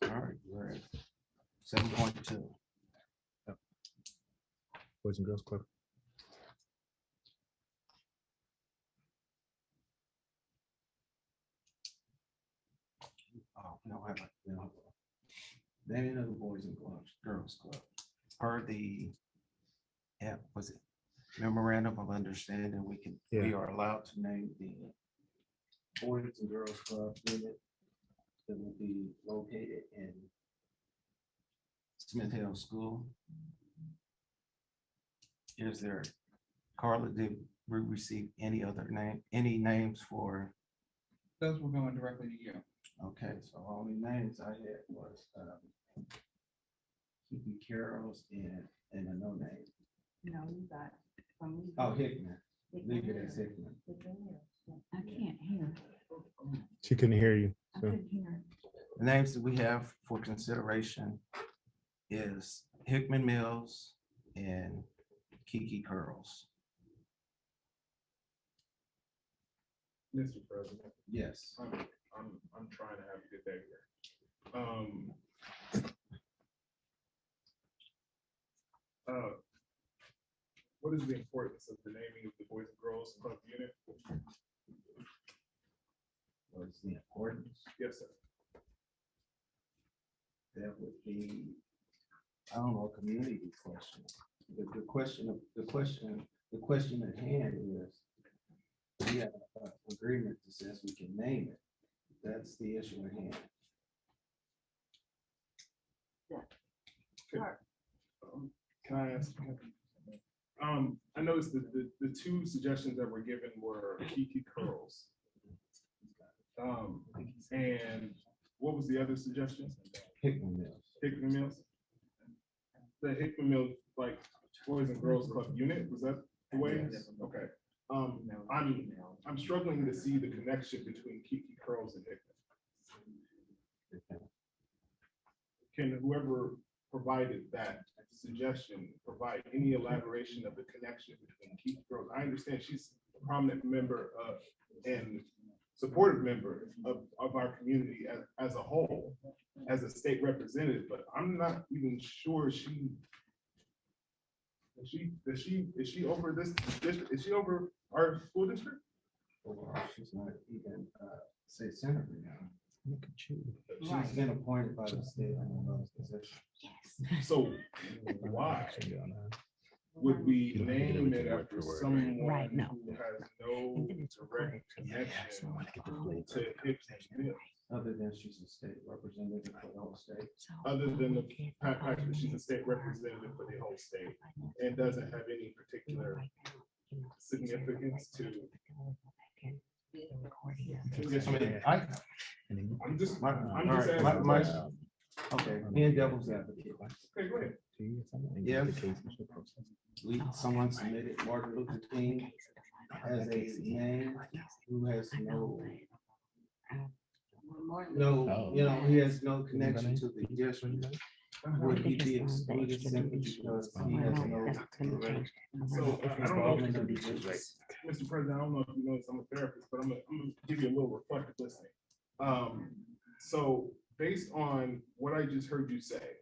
All right, we're at 7.2.
Boys and Girls Club.
Oh, don't have, naming of the Boys and Girls Club. Per the, was it memorandum of understanding, we are allowed to name the Boys and Girls Club unit that will be located in Smith Hill School. Is there, Carla, did we receive any names for?
Those were going directly to you.
Okay, so all the names I had was Kiki Carroll's and a no name.
No, you got from.
Oh, Hickman. Leave it as Hickman.
I can't hear.
She couldn't hear you.
I
So
couldn't hear.
The names that we have for consideration is Hickman Mills and Kiki Curls.
Mr. President.
Yes.
I'm trying to have a good day here. What is the importance of the naming of the Boys and Girls Club unit?
What is the importance?
Yes, sir.
That would be, I don't know, a community question. The question at hand is, we have an agreement that says we can name it. That's the issue at hand.
Can I ask? I noticed that the two suggestions that were given were Kiki Curls. And what was the other suggestion?
Hickman Mills.
Hickman Mills? The Hickman Mills, like Boys and Girls Club unit, was that the way? Okay. I'm struggling to see the connection between Kiki Curls and Hickman. Can whoever provided that suggestion provide any elaboration of the connection between Kiki Curls? I understand she's a prominent member and supportive member of our community as a whole, as a state representative, but I'm not even sure is she over this district? Is she over our school district?
She's not even state senator now.
look at you.
She's been appointed by the state on those positions.
So why would we name it after someone who has no direct connection to Hickman?
Other than she's a state representative for the whole state.
Other than the fact that she's a state representative for the whole state and doesn't have any particular significance to. I'm just asking.
Okay, being devil's advocate.
Okay, go ahead.
If someone submitted Martin Luther King as a name who has he has no connection to the district, would he be excluded simply because he has no?
So I don't know, Mr. President, I don't know if you know this, I'm a therapist, but I'm gonna give you a little reflective listening. So based on what I just heard you say,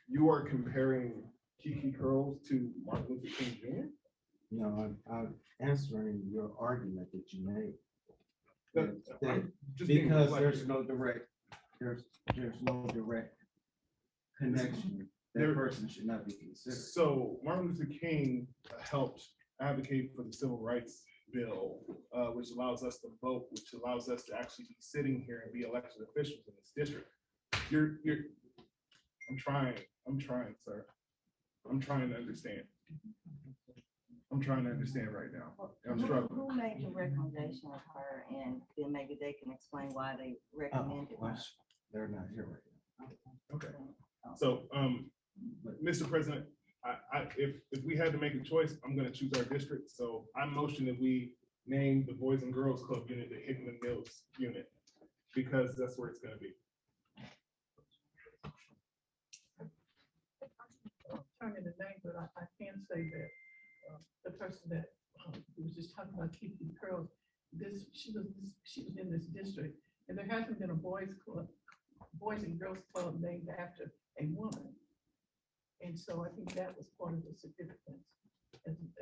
you are comparing Kiki Curls to Martin Luther King Jr.?
No, I'm answering your argument that you made.
Just
because there's no direct connection. That person should not be considered.
So Martin Luther King helped advocate for the Civil Rights Bill, which allows us to vote, which allows us to actually be sitting here and be elected officials in this district. I'm trying, sir. I'm trying to understand. I'm trying to understand right now. I'm struggling.
Who made the recommendation of her, and then maybe they can explain why they recommended her?
They're not here right now.
Okay. So, Mr. President, if we had to make a choice, I'm going to choose our district. So I motion that we name the Boys and Girls Club unit the Hickman Mills unit, because that's where it's going to be.
Turning the name, but I can say that the person that was just talking about Kiki Curls, she was in this district, and there hasn't been a boys and girls club named after a woman, and so I think that was part of the significance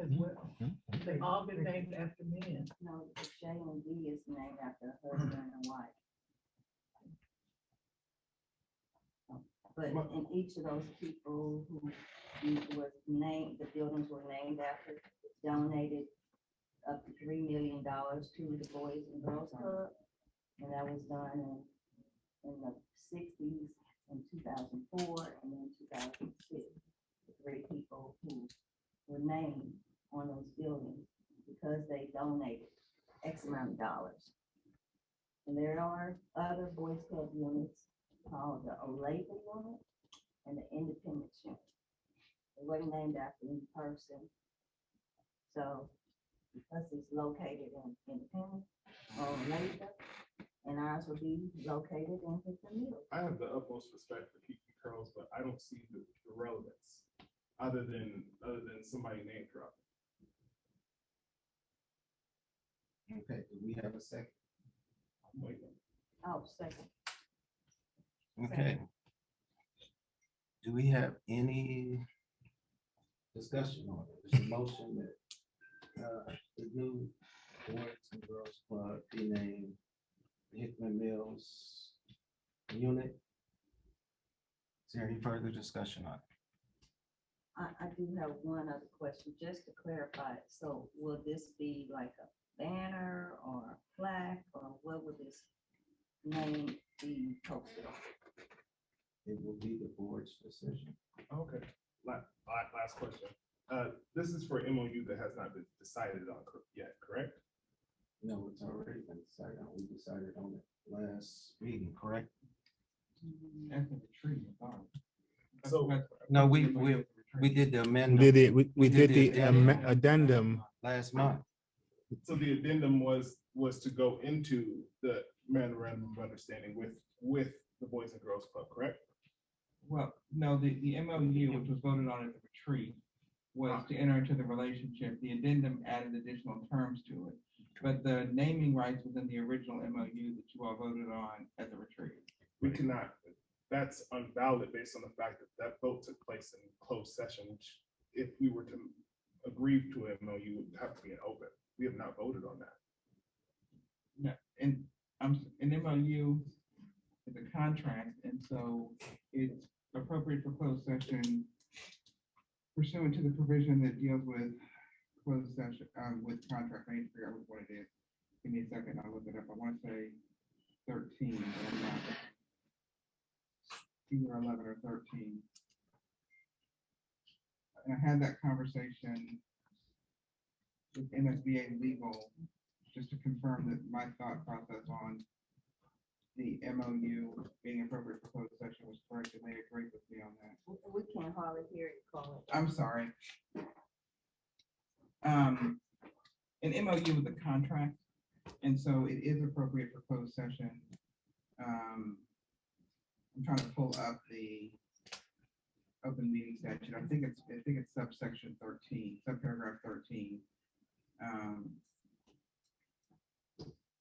as well. They all been named after men.
No, the J&D is named after a husband and wife. But in each of those people who was named, the buildings were named after, donated up to $3 million to the Boys and Girls Club. And that was done in the sixties, in 2004, and then 2006. The 3 people who were named on those buildings because they donated X amount of dollars. And there are other Boys Club units called the Levy unit and the Independence unit. They weren't named after any person. So because it's located in Independence or Levy, and ours will be located in Hickman.
I have the utmost respect for Keep the Curls, but I don't see the relevance other than somebody name drop.
Okay, do we have a second?
I'm waiting.
Oh, second.
Okay. Do we have any discussion on it? There's a motion that the new Boys and Girls Club be named Hickman Mills unit. Is there any further discussion on it?
I do have one other question, just to clarify. So will this be like a banner or a plaque, or what would this name be posted on?
It will be the board's decision.
Okay, last question. This is for MOU that has not been decided on yet, correct?
No, it's already been decided on. We decided on it last meeting, correct?
After the tree.
So
No, we did the amendment.
We did the addendum
last month.
So the addendum was to go into the memorandum of understanding with the Boys and Girls Club, correct?
Well, no, the MOU, which was voted on at the retreat, was to enter into the relationship. The addendum added additional terms to it. But the naming rights within the original MOU that you all voted on at the retreat.
We cannot, that's unvalid based on the fact that that vote took place in closed session, which if we were to agree to an MOU, would have to be an open. We have not voted on that.
No, and an MOU is a contract, and so it's appropriate for closed session pursuant to the provision that deals with closed session, with contract. I need to figure out what it is. Give me a second, I'll look it up. I want to say 13, but I'm not. Either 11 or 13. And I had that conversation with MSBA legal, just to confirm that my thought process on the MOU being appropriate for closed session was correct, and they agreed with me on that.
We can't hardly hear you call it.
I'm sorry. An MOU is a contract, and so it is appropriate for closed session. I'm trying to pull up the open meeting statute. I think it's subsection 13, subparagraph 13.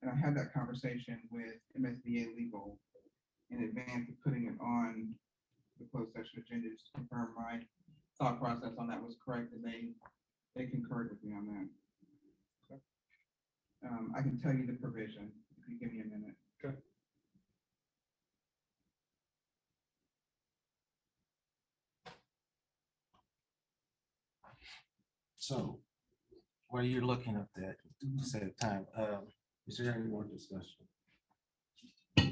And I had that conversation with MSBA legal in advance of putting it on the closed session agenda, just to confirm my thought process on that was correct, and they concurred with me on that. I can tell you the provision if you give me a minute.
Okay.
So while you're looking up that, to save time, is there any more discussion?
I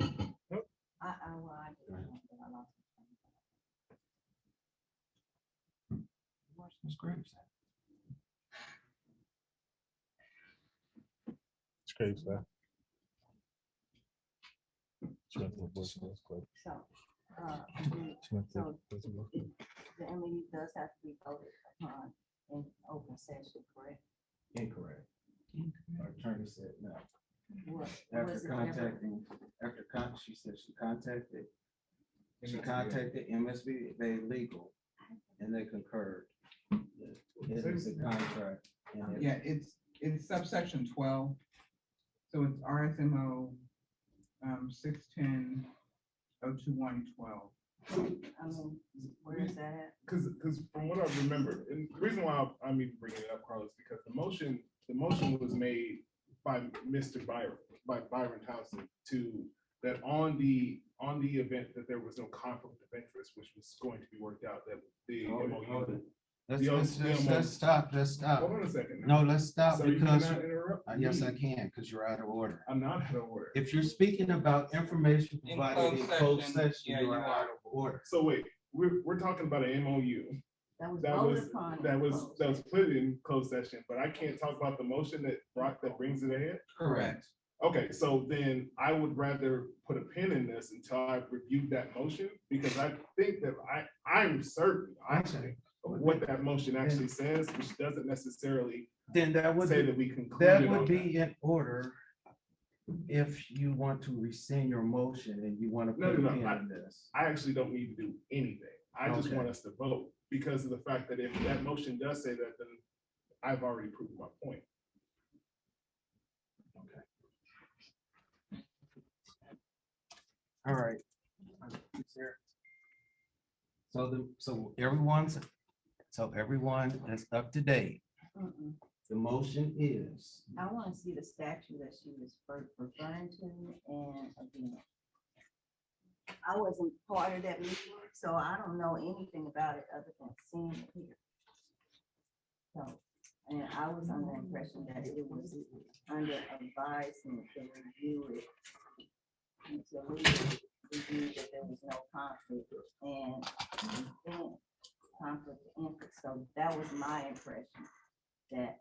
lost
Ms. Graves.
It's great, sir.
So, the MOU does have to be voted upon in open session, correct?
Incorrect. Our attorney said no.
What?
After contacting, she said she contacted MSBA legal, and they concurred. It is a contract.
Yeah, it's subsection 12. So it's RSMO 610-021-12.
I mean, where is that at?
Because from what I remember, and the reason why I'm even bringing it up, Carlos, because the motion was made by Byron Townsend to that on the event that there was no conflict of interest, which was going to be worked out, that the MOU.
Let's stop.
Hold on a second.
No, let's stop
Sir, you
because,
cannot interrupt
yes,
me.
I can, because you're out of order.
I'm not out of order.
If you're speaking about information
In
provided in
closed
closed
session,
session,
yeah,
you
you
are
are.
out of order.
So wait, we're talking about an MOU.
That was
That
voted
was,
upon.
that was put in closed session, but I can't talk about the motion that brings it ahead.
Correct.
Okay, so then I would rather put a pin in this until I've reviewed that motion, because I think that I'm certain, I think, of what that motion actually says, which doesn't necessarily
Then that would
say
be,
that we concluded
that
on
would be in order if you want to rescind your motion and you want to
No,
put a
no,
pin
no,
in this.
I actually don't need to do anything. I just
Okay.
want us to vote, because of the fact that if that motion does say that, then I've already proved my point.
All right. So everyone is up to date.
Mm-mm.
The motion is,
I want to see the statute that she was referring to, and again, I wasn't part of that meeting, so I don't know anything about it other than seeing it here. So, and I was under the impression that it was under advisement to review it. And so we reviewed that there was no conflict and then conflict of interest. So that was my impression, that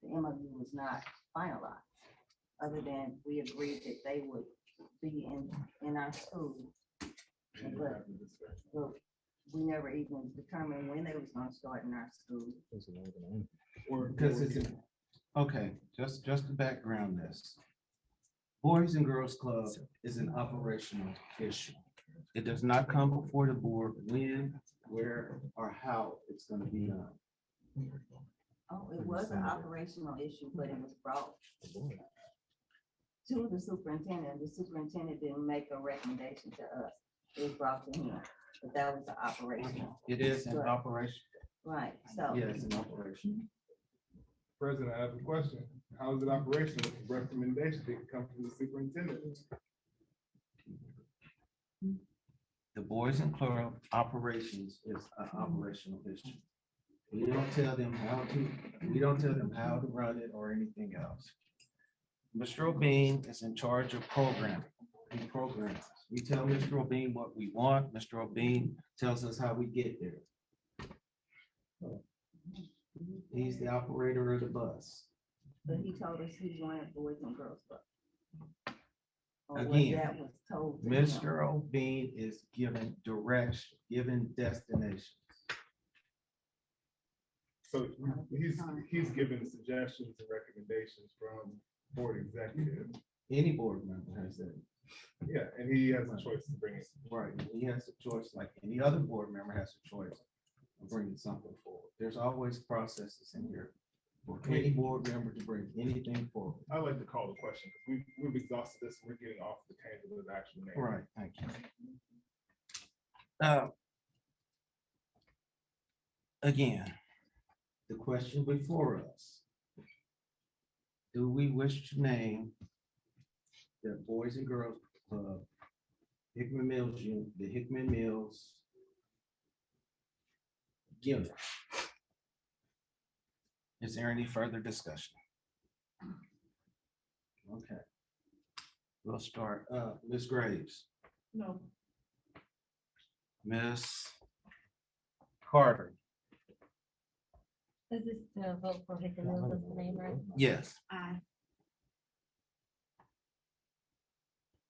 the MOU was not finalized, other than we agreed that they would be in our school. But we never even determined when they was gonna start in our school.
because it's, okay, just to background this. Boys and Girls Club is an operational issue. It does not come before the board when, where, or how it's gonna be done.
Oh, it was an operational issue, but it was brought to the superintendent. The superintendent didn't make a recommendation to us. It was brought to him, but that was the operation.
It is an
Right.
operation.
Right, so.
Yeah, it's an operation.
President, I have a question. How is it operational if the recommendation didn't come from the superintendent?
The Boys and Club operations is an operational issue. We don't tell them how to run it or anything else. Mr. O'Bean is in charge of programming. He programs. We tell Mr. O'Bean what we want. Mr. O'Bean tells us how we get there. He's the operator of the bus.
But he told us he wanted Boys and Girls Club. Or what
Again,
that was told to him.
Mr. O'Bean is given direction, given destination.
So he's given suggestions and recommendations from board executive.
Any board member has that.
Yeah, and he has a choice to bring it.
Right, he has a choice, like any other board member has a choice of bringing something forward. There's always processes in here for any board member to bring anything forward.
I like to call the question, because we've exhausted this, and we're getting off the tangent of the actual name.
Right, thank you. Again, the question before us. Do we wish to name the Boys and Girls Club, Hickman Mills, the Hickman Mills unit? Is there any further discussion? Okay. We'll start, Ms. Graves,
No.
Ms. Carter.
Is this the vote for Hickman Mills as the name, right?
Yes.
Aye.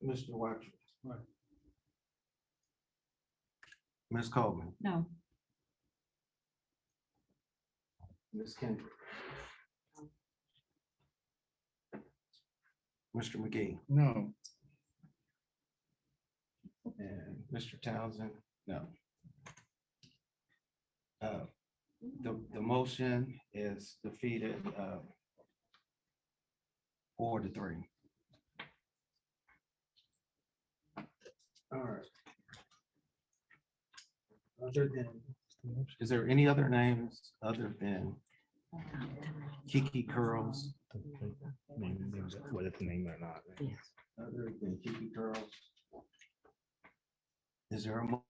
Mr. Watcher. Ms. Coleman.
No.
Ms. Kendrick. Mr. McGee.
No.
And Mr. Townsend, no. The motion is defeated 4-3. All right. Other than, is there any other names other than Kiki Curls?
Whether it's name or not.
other than Kiki Curls? Is there a mo-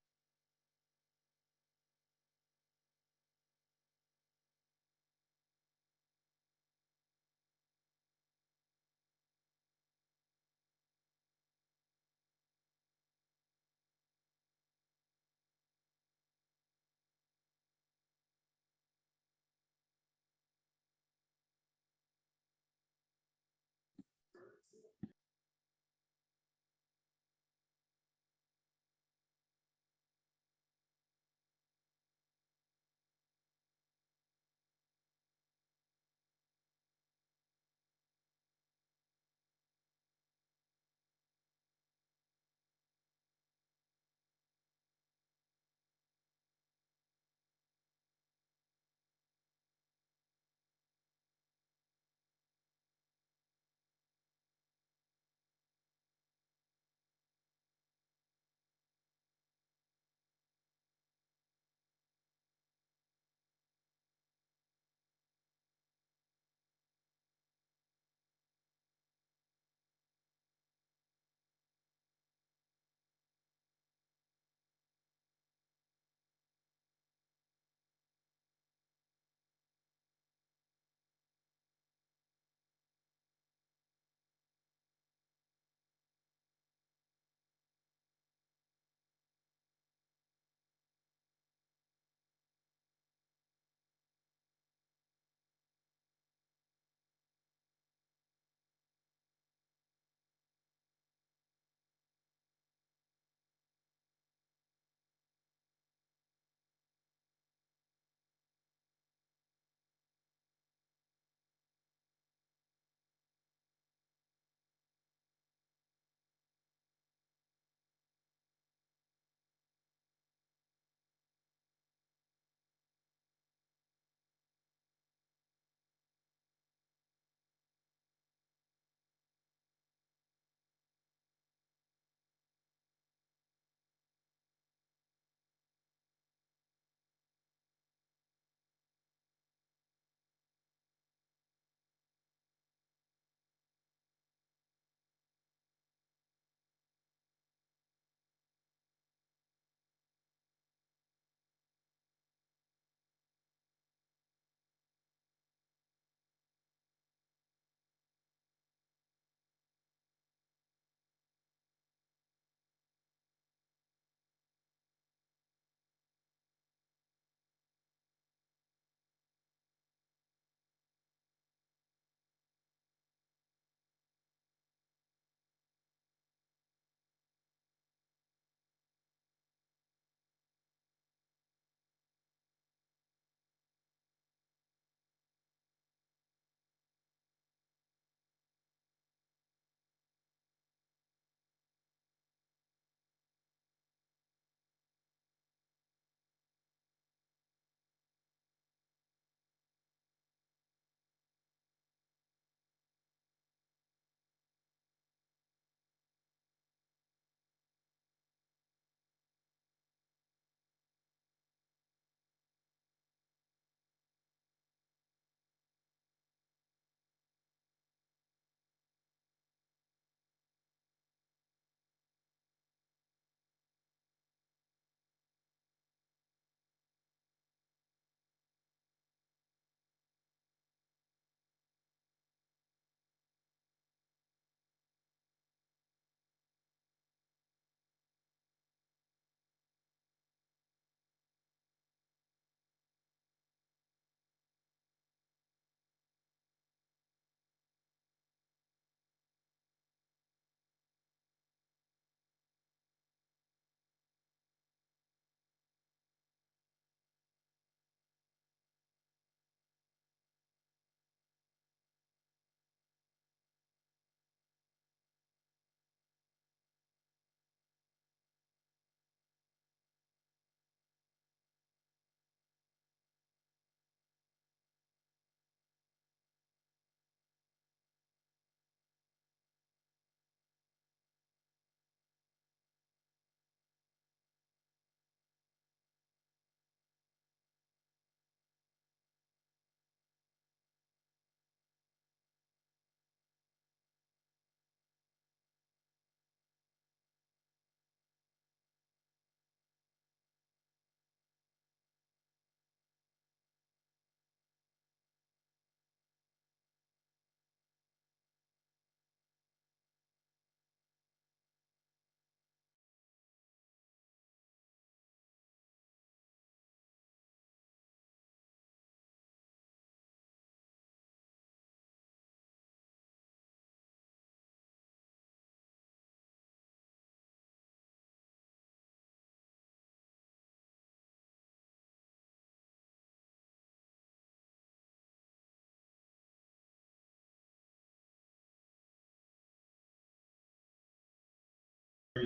I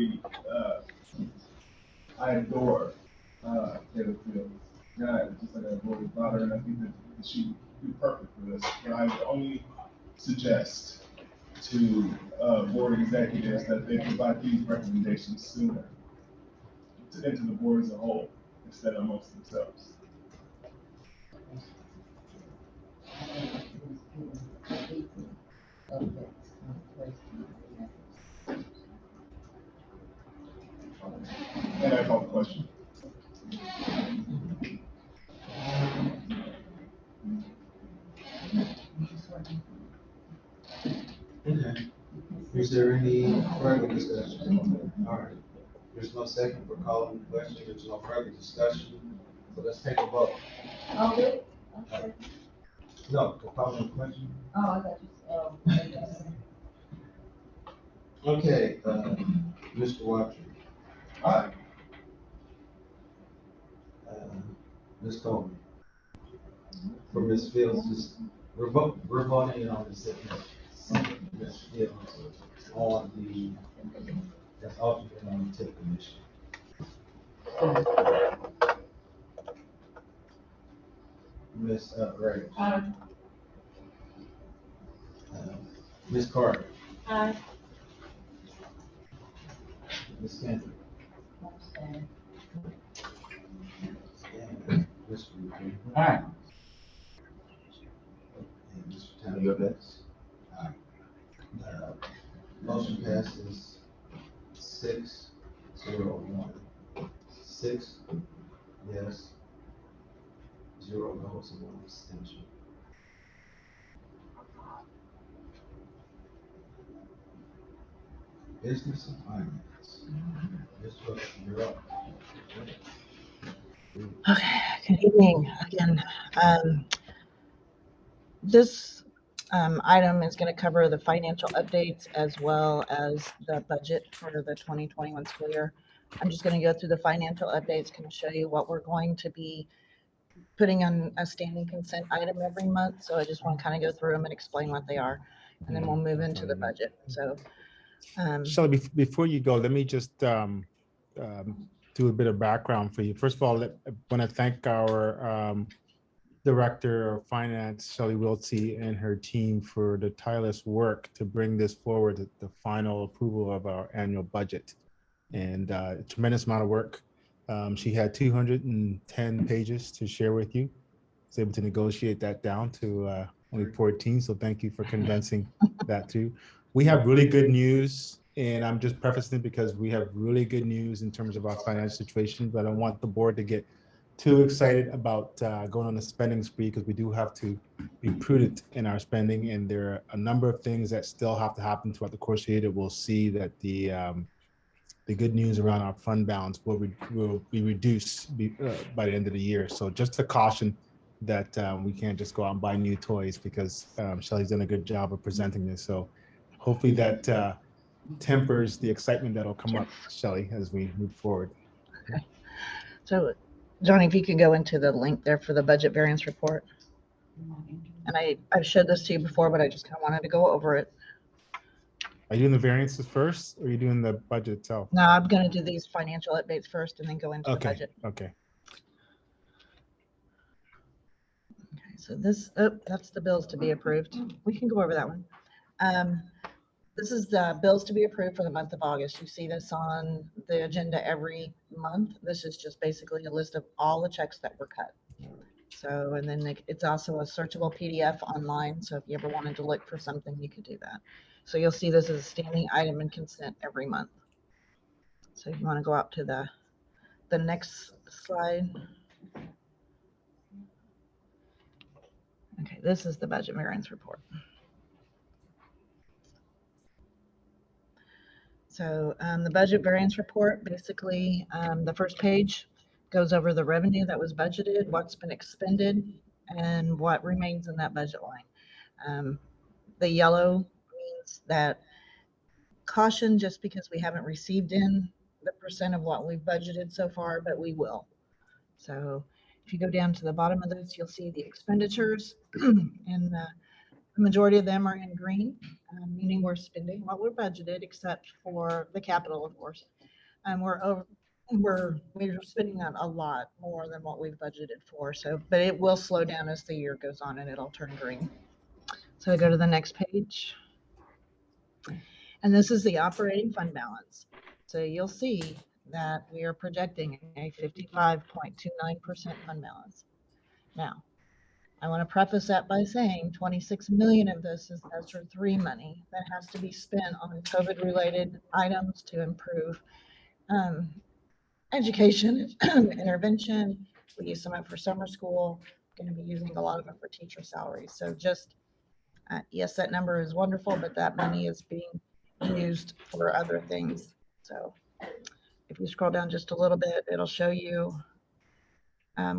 adore Taylor Fields. God, just like I adore his daughter, and I think that she would be perfect for this. But I would only suggest to board executives that they provide these recommendations sooner into the board as a whole instead of amongst themselves. And I call the question.
Okay. Is there any further discussion? All right. There's no second for calling the question. There's no further discussion. So let's take a vote.
Oh, wait.
No, for calling the question.
Oh, I got you.
Okay, Mr. Watson.
Aye.
Ms. Coleman. For Ms. Fields, we're voting on the Ms. Fields on the, that's alternate on the TIP commission. Ms. Graves.
Aye.
Ms. Carter.
Aye.
Ms. Kendrick. Mr.
Aye.
And Mr. Tanner Betts. Aye. Motion passes 6-0-1. 6 yes, 0 no's, and 1 abstention. Business and finance. Ms. Brooks, you're up.
Okay, good evening again. This item is going to cover the financial updates as well as the budget for the 2021 school year. I'm just going to go through the financial updates, kind of show you what we're going to be putting on a standing consent item every month. So I just want to kind of go through them and explain what they are, and then we'll move into the budget. So,
Shelley, before you go, let me just do a bit of background for you. First of all, I want to thank our Director of Finance, Shelley Wiltsey, and her team for the tireless work to bring this forward, the final approval of our annual budget. And a tremendous amount of work. She had 210 pages to share with you. I was able to negotiate that down to only 14, so thank you for condensing that too. We have really good news, and I'm just prefacing it because we have really good news in terms of our financial situation, but I don't want the board to get too excited about going on a spending spree, because we do have to be prudent in our spending, and there are a number of things that still have to happen throughout the course of the year that we'll see that the good news around our fund balance will be reduced by the end of the year. So just a caution that we can't just go out and buy new toys, because Shelley's done a good job of presenting this. So hopefully that tempers the excitement that'll come up, Shelley, as we move forward.
okay. So Johnny, if you could go into the link there for the budget variance report. And I've showed this to you before, but I just kind of wanted to go over it.
Are you doing the variances first, or are you doing the budget itself?
No, I'm going to do these financial updates first and then go into the
Okay,
budget.
okay.
Okay, so this, that's the bills to be approved. We can go over that one. This is the bills to be approved for the month of August. You see this on the agenda every month. This is just basically a list of all the checks that were cut. So, and then it's also a searchable PDF online. So if you ever wanted to look for something, you could do that. So you'll see this as a standing item in consent every month. So if you want to go out to the next slide. Okay, this is the budget variance report. So the budget variance report, basically the first page goes over the revenue that was budgeted, what's been expended, and what remains in that budget line. The yellow means that caution, just because we haven't received in the percent of what we've budgeted so far, but we will. So if you go down to the bottom of this, you'll see the expenditures. And The majority of them are in green, meaning we're spending what we're budgeted, except for the capital, of course. And we're spending a lot more than what we've budgeted for. So, but it will slow down as the year goes on and it'll turn green. So I go to the next page. And this is the operating fund balance. So you'll see that we are projecting a 55.29% fund balance. Now, I want to preface that by saying 26 million of this is ESSER 3 money that has to be spent on COVID-related items to improve education, intervention. We use some of it for summer school. Going to be using a lot of it for teacher salaries. So just, yes, that number is wonderful, but that money is being used for other things. So if you scroll down just a little bit, it'll show you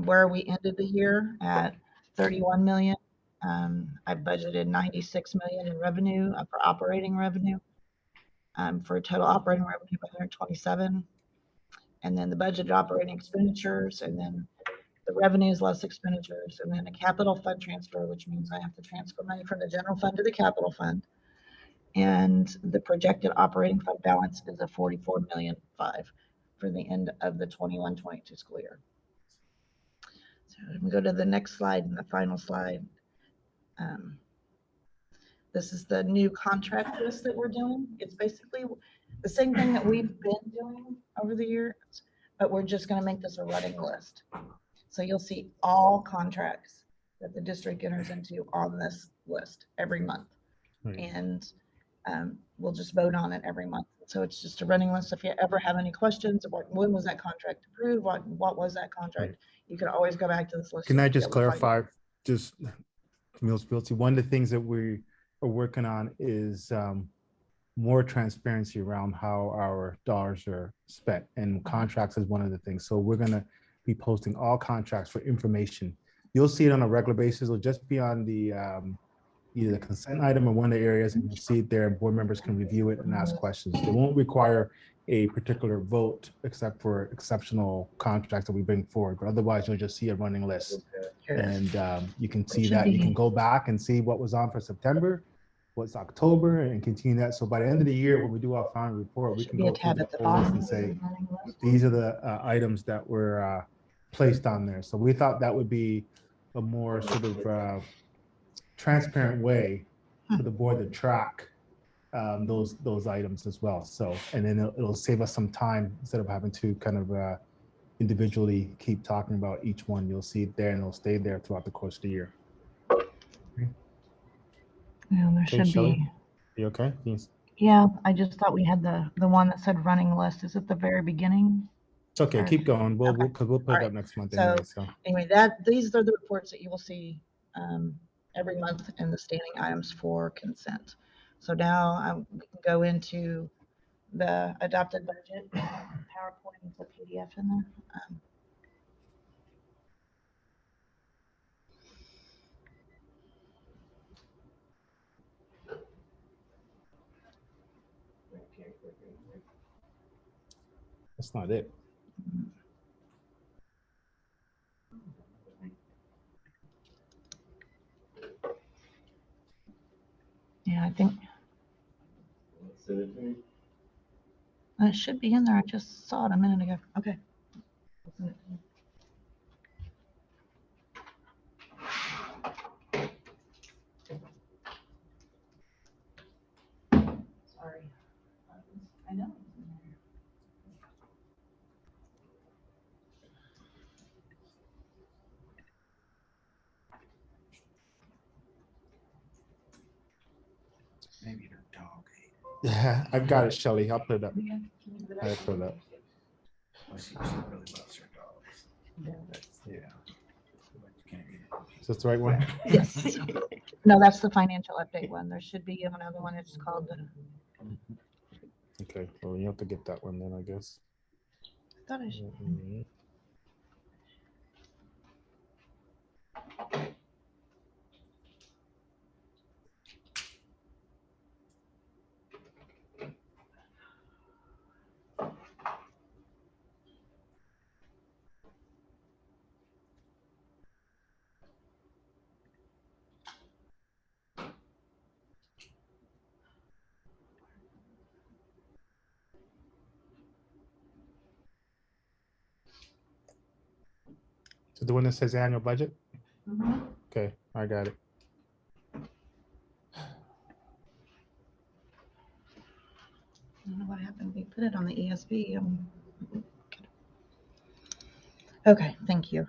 where we ended the year at 31 million. I budgeted 96 million in revenue for operating revenue, for a total operating revenue of 127. And then the budgeted operating expenditures, and then the revenues less expenditures, and then a capital fund transfer, which means I have to transfer money from the general fund to the capital fund. And the projected operating fund balance is a 44.5 million for the end of the 21-22 school year. So we go to the next slide and the final slide. This is the new contract list that we're doing. It's basically the same thing that we've been doing over the years, but we're just going to make this a running list. So you'll see all contracts that the district enters into on this list every month. And we'll just vote on it every month. So it's just a running list. If you ever have any questions about when was that contract approved, what was that contract, you can always go back to this list.
Can I just clarify, just Mills Realty, one of the things that we are working on is more transparency around how our dollars are spent, and contracts is one of the things. So we're going to be posting all contracts for information. You'll see it on a regular basis. It'll just be on the either the consent item or one of the areas, and you'll see it there, and board members can review it and ask questions. It won't require a particular vote except for exceptional contracts that we bring forward, but otherwise you'll just see a running list. And you can see that. You can go back and see what was on for September, what's October, and continue that. So by the end of the year, when we do our final report, we can go through the whole list and say, these are the items that were placed on there. So we thought that would be a more sort of transparent way for the board to track those items as well. So, and then it'll save us some time instead of having to kind of individually keep talking about each one. You'll see it there, and it'll stay there throughout the course of the year.
Yeah, there should
Shelley,
be.
you okay? Yes.
Yeah, I just thought we had the one that said running list. Is it the very beginning?
It's okay. Keep going. We'll put it
All
up next month
So
anyway. So
anyway, these are the reports that you will see every month in the standing items for consent. So now we can go into the adopted budget PowerPoint with the PDF in there.
that's not it.
Yeah, I think it should be in there. I just saw it a minute ago. Okay. Sorry. I know.
Maybe your dog.
Yeah, I've got it, Shelley. I'll put it up. I'll put it up.
Well, she really loves her dogs. Yeah.
Is this the right one?
Yes. No, that's the financial update one. There should be another one. It's called
Okay. Well, you have to get that one then, I guess.
I thought I should.
So the one that says annual budget?
Mhm.
Okay, I got it.
I don't know what happened. We put it on the ESV. Okay, thank you.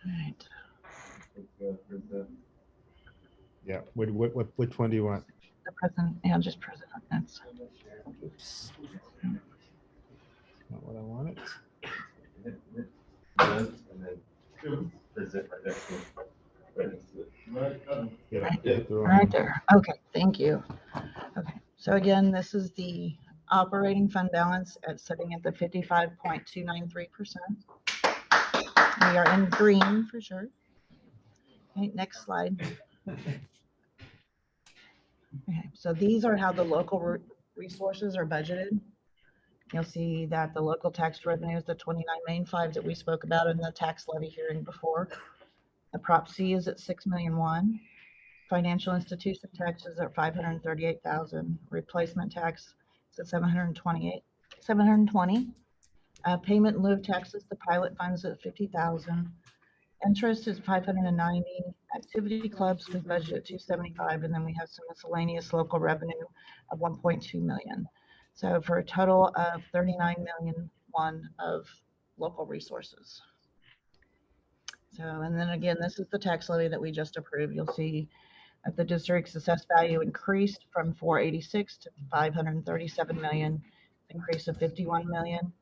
All right.
Yeah, which one do you want?
The president, yeah, just president. That's
Oops. Not what I wanted. Yeah, hit the wrong
right
one.
there. Okay, thank you. Okay, so again, this is the operating fund balance sitting at the 55.293%. We are in green for sure. Okay, next slide. Okay, so these are how the local resources are budgeted. You'll see that the local tax revenue is the 29,005,000 that we spoke about in the tax levy hearing before. The Prop C is at 6,000,001. Financial institution taxes are 538,000. Replacement tax is at 720. Payment in lieu of taxes, the pilot funds at 50,000. Interest is 590. Activity clubs, we budget at 275, and then we have some miscellaneous local revenue of 1.2 million. So for a total of 39,000,001 of local resources. So, and then again, this is the tax levy that we just approved. You'll see that the district's assessed value increased from 486 to 537 million, increase of 51 million.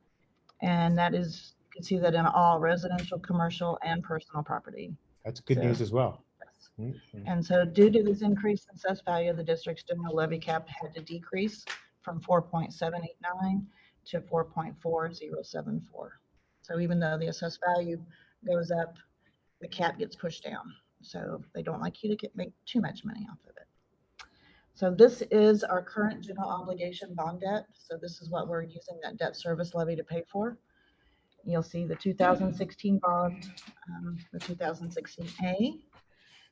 And that is, you can see that in all residential, commercial, and personal property.
That's good news as well.
And so due to this increase in assessed value, the district's general levy cap had to decrease from 4.789 to 4.4074. So even though the assessed value goes up, the cap gets pushed down. So they don't like you to make too much money off of it. So this is our current general obligation bond debt. So this is what we're using that debt service levy to pay for. You'll see the 2016 bond, the 2016A,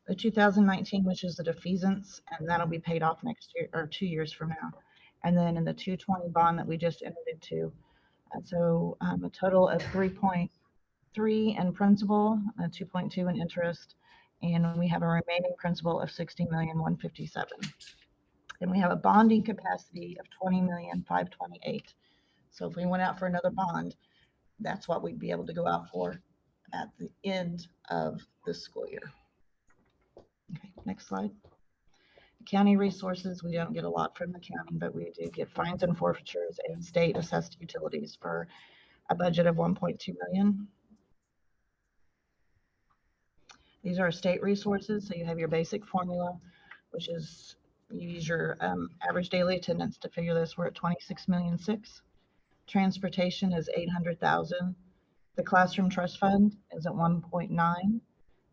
the 2019, which is the defeasance, and that'll be paid off next year or 2 years from now. And then in the 220 bond that we just entered into. And so a total of 3.3 in principal, 2.2 in interest, and we have a remaining principal of 60,157,000. And we have a bonding capacity of 20,528,000. So if we went out for another bond, that's what we'd be able to go out for at the end of this school year. Okay, next slide. County resources, we don't get a lot from the county, but we do get fines and forfeitures and state assessed utilities for a budget of 1.2 million. These are state resources. So you have your basic formula, which is you use your average daily attendance to figure this. We're at 26,000,006. Transportation is 800,000. The classroom trust fund is at 1.9.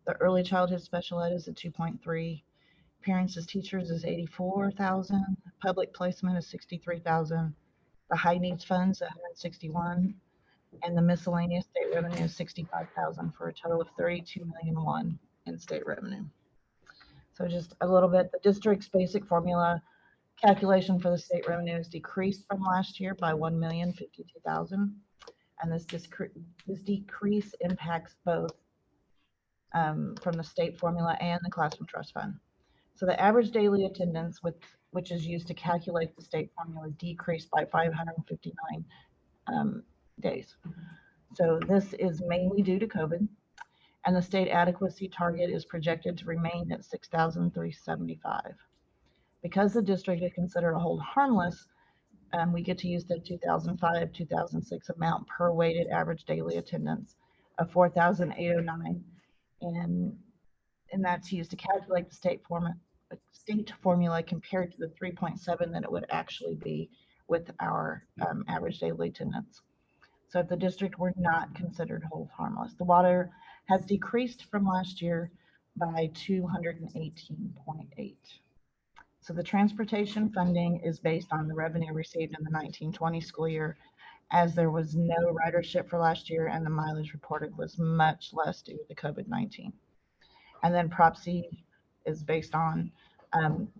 The early childhood special ed is at 2.3. Parents as teachers is 84,000. Public placement is 63,000. The high needs funds 161, and the miscellaneous state revenue is 65,000 for a total of 32,000,001 in state revenue. So just a little bit, the district's basic formula calculation for the state revenue is decreased from last year by 1,052,000, and this decrease impacts both from the state formula and the classroom trust fund. So the average daily attendance, which is used to calculate the state formula, decreased by 559 days. So this is mainly due to COVID, and the state adequacy target is projected to remain at 6,375. Because the district is considered a hold harmless, we get to use the 2005, 2006 amount per weighted average daily attendance of 4,809, and that's used to calculate the state formula compared to the 3.7 that it would actually be with our average daily attendance. So if the district were not considered hold harmless, the water has decreased from last year by 218.8. So the transportation funding is based on the revenue received in the 1920 school year, as there was no ridership for last year and the mileage reported was much less due to COVID-19. And then Prop C is based on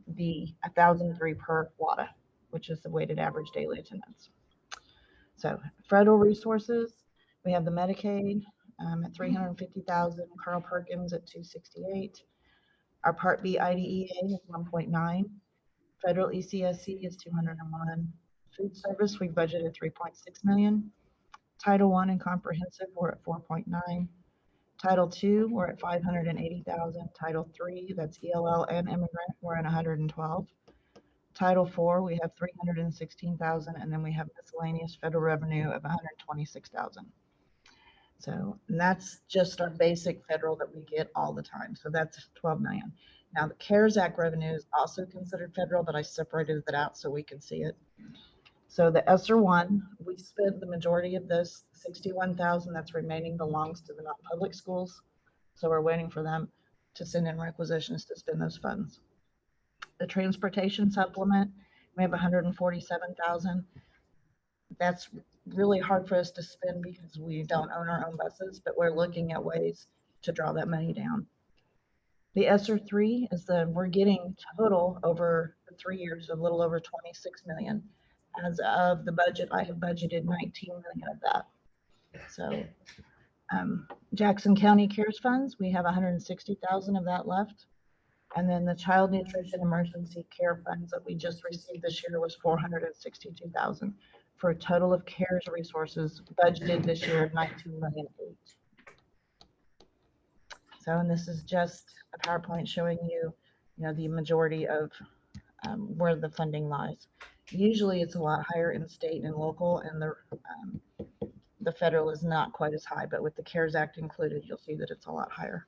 the 1,003 per WADA, which is the weighted average daily attendance. So federal resources, We have the Medicaid at 350,000, Carl Perkins at 268. Our Part B IDEA is 1.9. Federal ECSC is 201. Food service, we budgeted 3.6 million. Title I and comprehensive, we're at 4.9. Title II, we're at 580,000. Title III, that's ELL and immigrant, we're at 112. Title IV, we have 316,000, and then we have miscellaneous federal revenue of 126,000. So, and that's just our basic federal that we get all the time. So that's 12 million. Now the CARES Act revenue is also considered federal, but I separated that out so we can see it. So the ESSER one, we spent the majority of this, 61,000 that's remaining belongs to the non-public schools. So we're waiting for them to send in requisitions to spend those funds. The transportation supplement, we have 147,000. That's really hard for us to spend because we don't own our own buses, but we're looking at ways to draw that money down. The ESSER 3 is we're getting total over the 3 years a little over 26 million. As of the budget, I have budgeted 19 million of that. So Jackson County CARES funds, we have 160,000 of that left. And then the child nutrition emergency care funds that we just received this year was 462,000 for a total of CARES resources budgeted this year of 19.8 million. So, and this is just a PowerPoint showing you, the majority of where the funding lies. Usually it's a lot higher in state and local, and the federal is not quite as high, but with the CARES Act included, you'll see that it's a lot higher.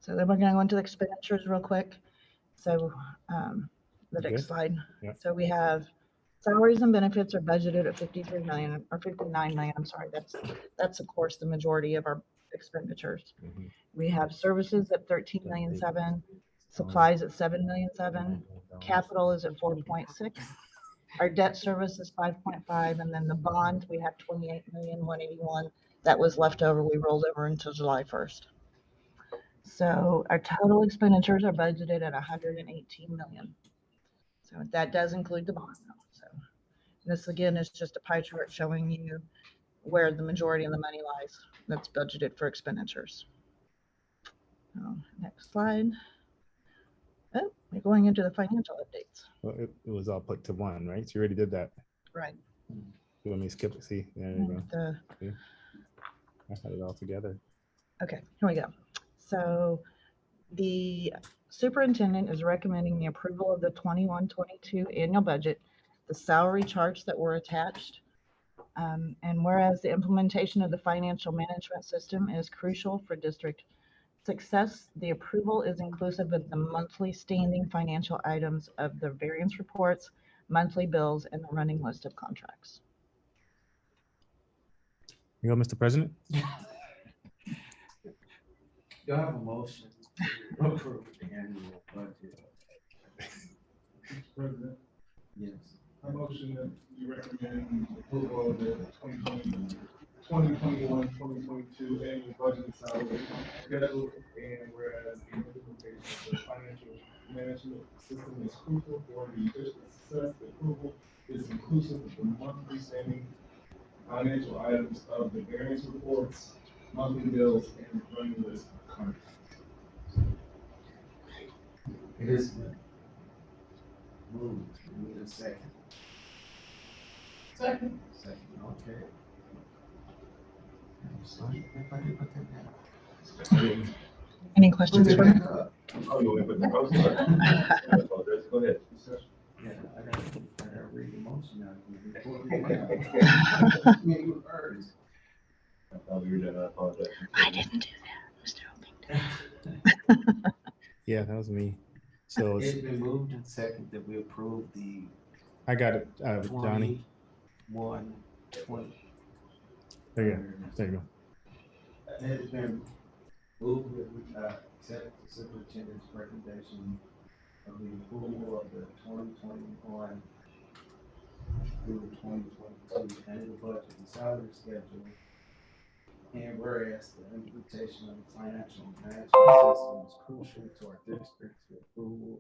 So then we're going to go into the expenditures real quick. So the next slide. Yeah. So we have salaries and benefits are budgeted at 53 million or 59 million. I'm sorry. That's of course the majority of our expenditures. Mm-hmm. We have services at 13,000,007, supplies at 7,000,007, capital is at 4.6. Our debt service is 5.5, and then the bond we have 28,181,000 that was left over. We rolled over until July 1st. So our total expenditures are budgeted at 118 million. So that does include the bond. So this again is just a pie chart showing you where the majority of the money lies that's budgeted for expenditures. Next slide. Oh, we're going into the financial updates.
Well, it was all put to one, right? So you already did that.
Right.
You want me to skip it? See, there you go. See? I had it all together.
Okay, here we go. So the superintendent is recommending the approval of the 21-22 annual budget, the salary charts that were attached. And whereas the implementation of the financial management system is crucial for district success, the approval is inclusive of the monthly standing financial items of the variance reports, monthly bills, and the running list of contracts.
You go, Mr. President.
Do I have a motion to approve the annual budget?
Mr. President?
Yes.
I motion that you recommend approval of the 2021-2022 annual budget and salary schedule, and whereas the implementation of the financial management system is crucial for the district's success, the approval is inclusive of the monthly standing financial items of the variance reports, monthly bills, and running list of contracts.
It is moved. We need a second.
Second.
Second, okay.
Any questions for me?
Oh, you want to put the post on? Go ahead.
Yeah, I gotta read the motion out.
I thought we were done. I apologize.
I didn't do that, Mr. Opie.
Yeah, that was me. So
It's been moved and second that we approve the.
I got it, Johnny.
21-20.
There you go. There you go.
It's been moved that we accept the superintendent's recommendation of the approval of the 2021 through 2022 annual budget and salary schedule. And whereas the implementation of the financial management system is crucial to our district's approval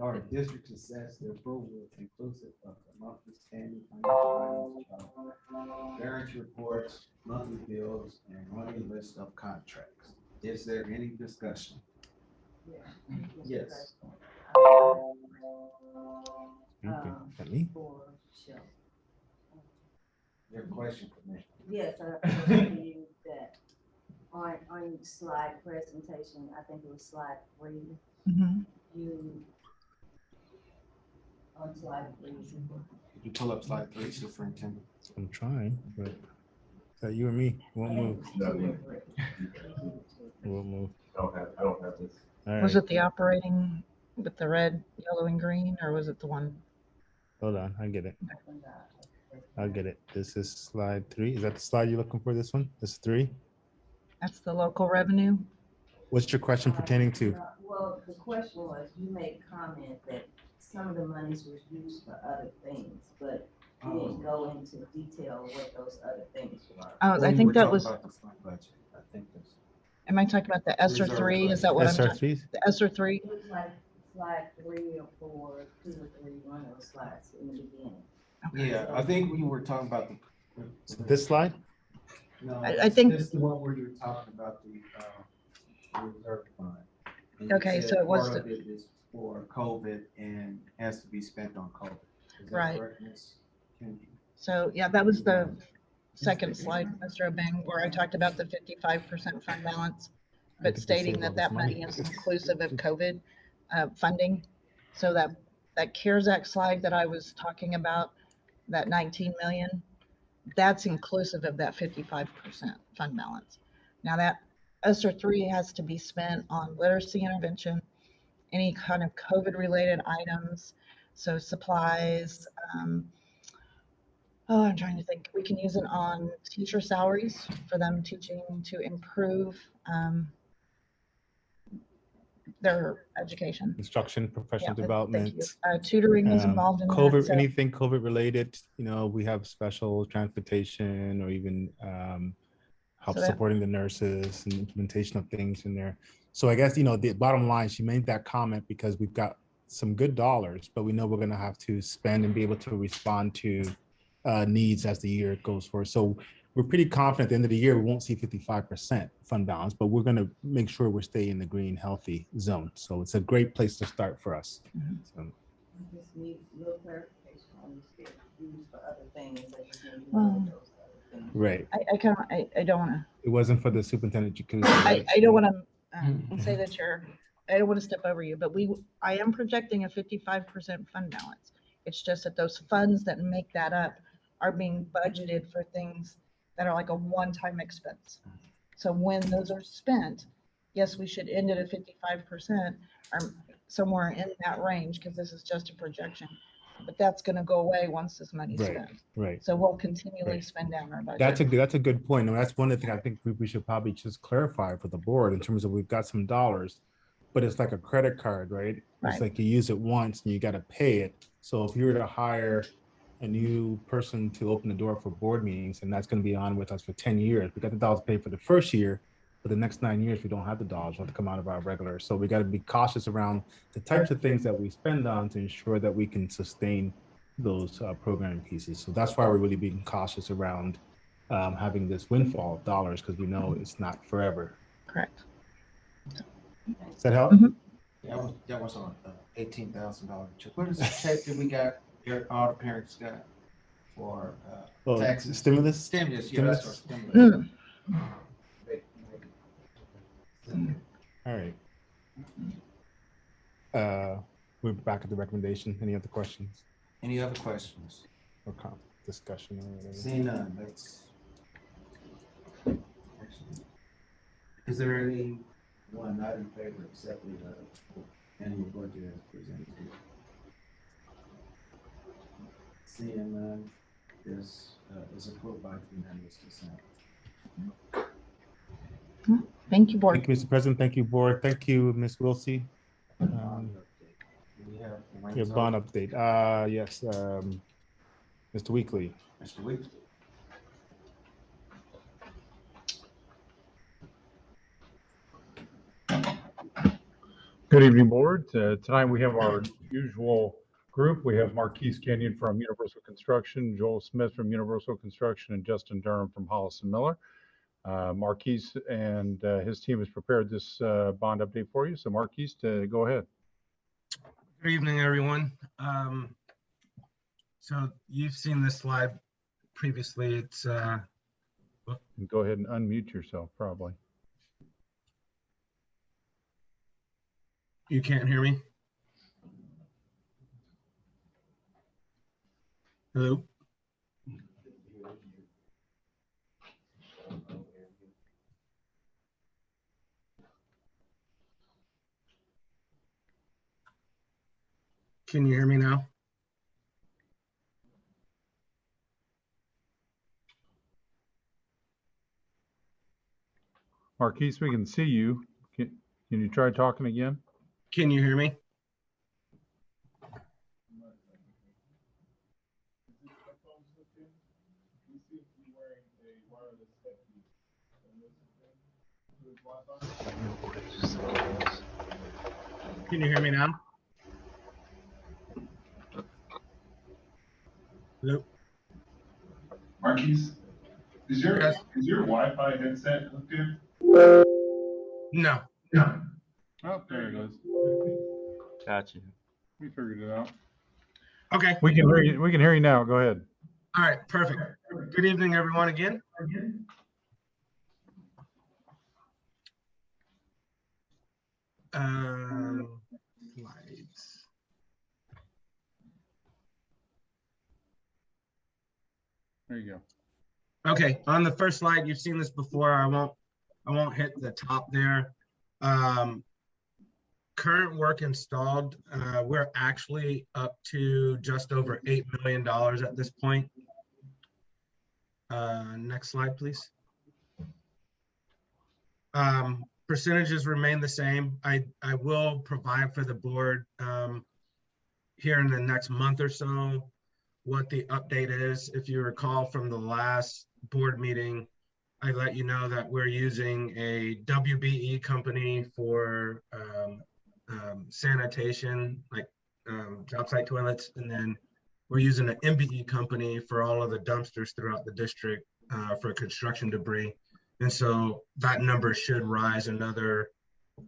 Our district assessed the approval inclusive of the monthly standing financial items, variance reports, monthly bills, and running list of contracts. Is there any discussion? Yes.
Me?
Your question, Commissioner?
Yes, I you that on slide presentation, I think it was slide 3.
Mhm.
You on slide 3.
Could you pull up slide 3, Superintendent?
I'm trying, but is that you or me? Won't move. Won't move.
I don't have this.
All
Was
right,
it the operating with the red, yellow, and green, or was it the one?
hold on, I get it. I'll get it. This is slide 3. Is that the slide you're looking for, this one? This is 3?
That's the local revenue.
What's your question pertaining to?
Well, the question was, you made comment that some of the monies was used for other things, but you didn't go into detail what those other things were.
Oh, I think that was,
About the fund budget. I think that's.
am I talking about the ESSER 3? Is that what I'm talking?
SR3s?
The ESSER 3?
It looks like slide 3 or 4, 2 or 3, one of those slides in the beginning.
Yeah, I think we were talking about
This slide?
No,
I think-
this is the one where you're talking about the reserve fund. And you
Okay,
said
so it was
part
the-
of it is for COVID and has to be spent on COVID. Is that
Right.
correct, Ms. Kennedy?
So, yeah, that was the second slide, Mr. Obeng, where I talked about the 55% fund balance, but
to
stating
save all
that
this
that money
money.
is inclusive of COVID funding. So that CARES Act slide that I was talking about, that 19 million, that's inclusive of that 55% fund balance. Now that ESSER 3 has to be spent on literacy intervention, any kind of COVID-related items, so supplies. I'm trying to think. We can use it on teacher salaries for them teaching to improve their education.
Instruction, professional
Yeah,
development.
thank you. Tutoring is involved in
COVID,
that. So,
anything COVID related, we have special transportation or even help
So that-
supporting the nurses and implementation of things in there. So I guess, the bottom line, she made that comment because we've got some good dollars, but we know we're going to have to spend and be able to respond to needs as the year goes forward. So we're pretty confident at the end of the year, we won't see 55% fund balance, but we're going to make sure we stay in the green, healthy zone. So it's a great place to start for us. So,
Just need a little clarification on this, used for other things that you didn't
Well,
know those other things.
right.
I don't want to.
It wasn't for the superintendent jacuzzi.
I don't want to say that I don't want to step over you, but I am projecting a 55% fund balance. It's just that those funds that make that up are being budgeted for things that are like a one-time expense. So when those are spent, yes, we should end it at 55% or somewhere in that range, because this is just a projection. But that's going to go away once this money's spent.
Right.
So we'll continually spend down our budget.
That's a good point. And that's one of the things I think we should probably just clarify for the board in terms of we've got some dollars, but it's like a credit card, right? It's like you use it once and you got to pay it. So if you were to hire a new person to open the door for board meetings, and that's going to be on with us for 10 years, we got the dollars paid for the first year. For the next 9 years, we don't have the dollars. We'll have to come out of our regular. So we got to be cautious around the types of things that we spend on to ensure that we can sustain those programming pieces. So that's why we're really being cautious around having this windfall of dollars, because we know it's not forever.
Correct.
Does that help?
That was on $18,000 check. What is the check that we got? All the parents got for taxes?
Stimulus?
Stimulus, yeah, that's what stimulus.
All right. We're back at the recommendation. Any other questions?
Any other questions?
Or discussion? Or whatever?
Seeing none,
Is there anyone not in favor of accepting the annual budget as presented here? Seeing none, this is approved by unanimous consent.
Thank you, board.
Thank you, Mr. President. Thank you, board. Thank you, Ms. Wilsey. Your bond update. Yes, Mr. Weekly.
Mr. Weekly.
Good evening, board. Tonight we have our usual group. We have Marquise Kenyon from Universal Construction, Joel Smith from Universal Construction, and Justin Durham from Hollis and Miller. Marquise and his team has prepared this bond update for you. So Marquise, go ahead.
Good evening, everyone. So you've seen this slide previously. It's
go ahead and unmute yourself, probably.
You can't hear me? Hello? Can you hear me now?
Marquise, we can see you. Can you try talking again?
Can you hear me? Can you hear me now? Hello?
Marquise, is your Wi-Fi headset hooked in?
No.
No.
Oh, there it is.
Gotcha.
We figured it out.
Okay.
We can hear you. We can hear you now. Go ahead.
All right, perfect. Good evening, everyone, again. Slides.
There you go.
Okay, on the first slide, you've seen this before. I won't hit the top there. Current work installed, we're actually up to just over $8 million at this point. Next slide, please. Percentages remain the same. I will provide for the board here in the next month or so what the update is. If you recall from the last board meeting, I let you know that we're using a WBE company for sanitation, like job site toilets, and then we're using an MBE company for all of the dumpsters throughout the district for construction debris. And so that number should rise another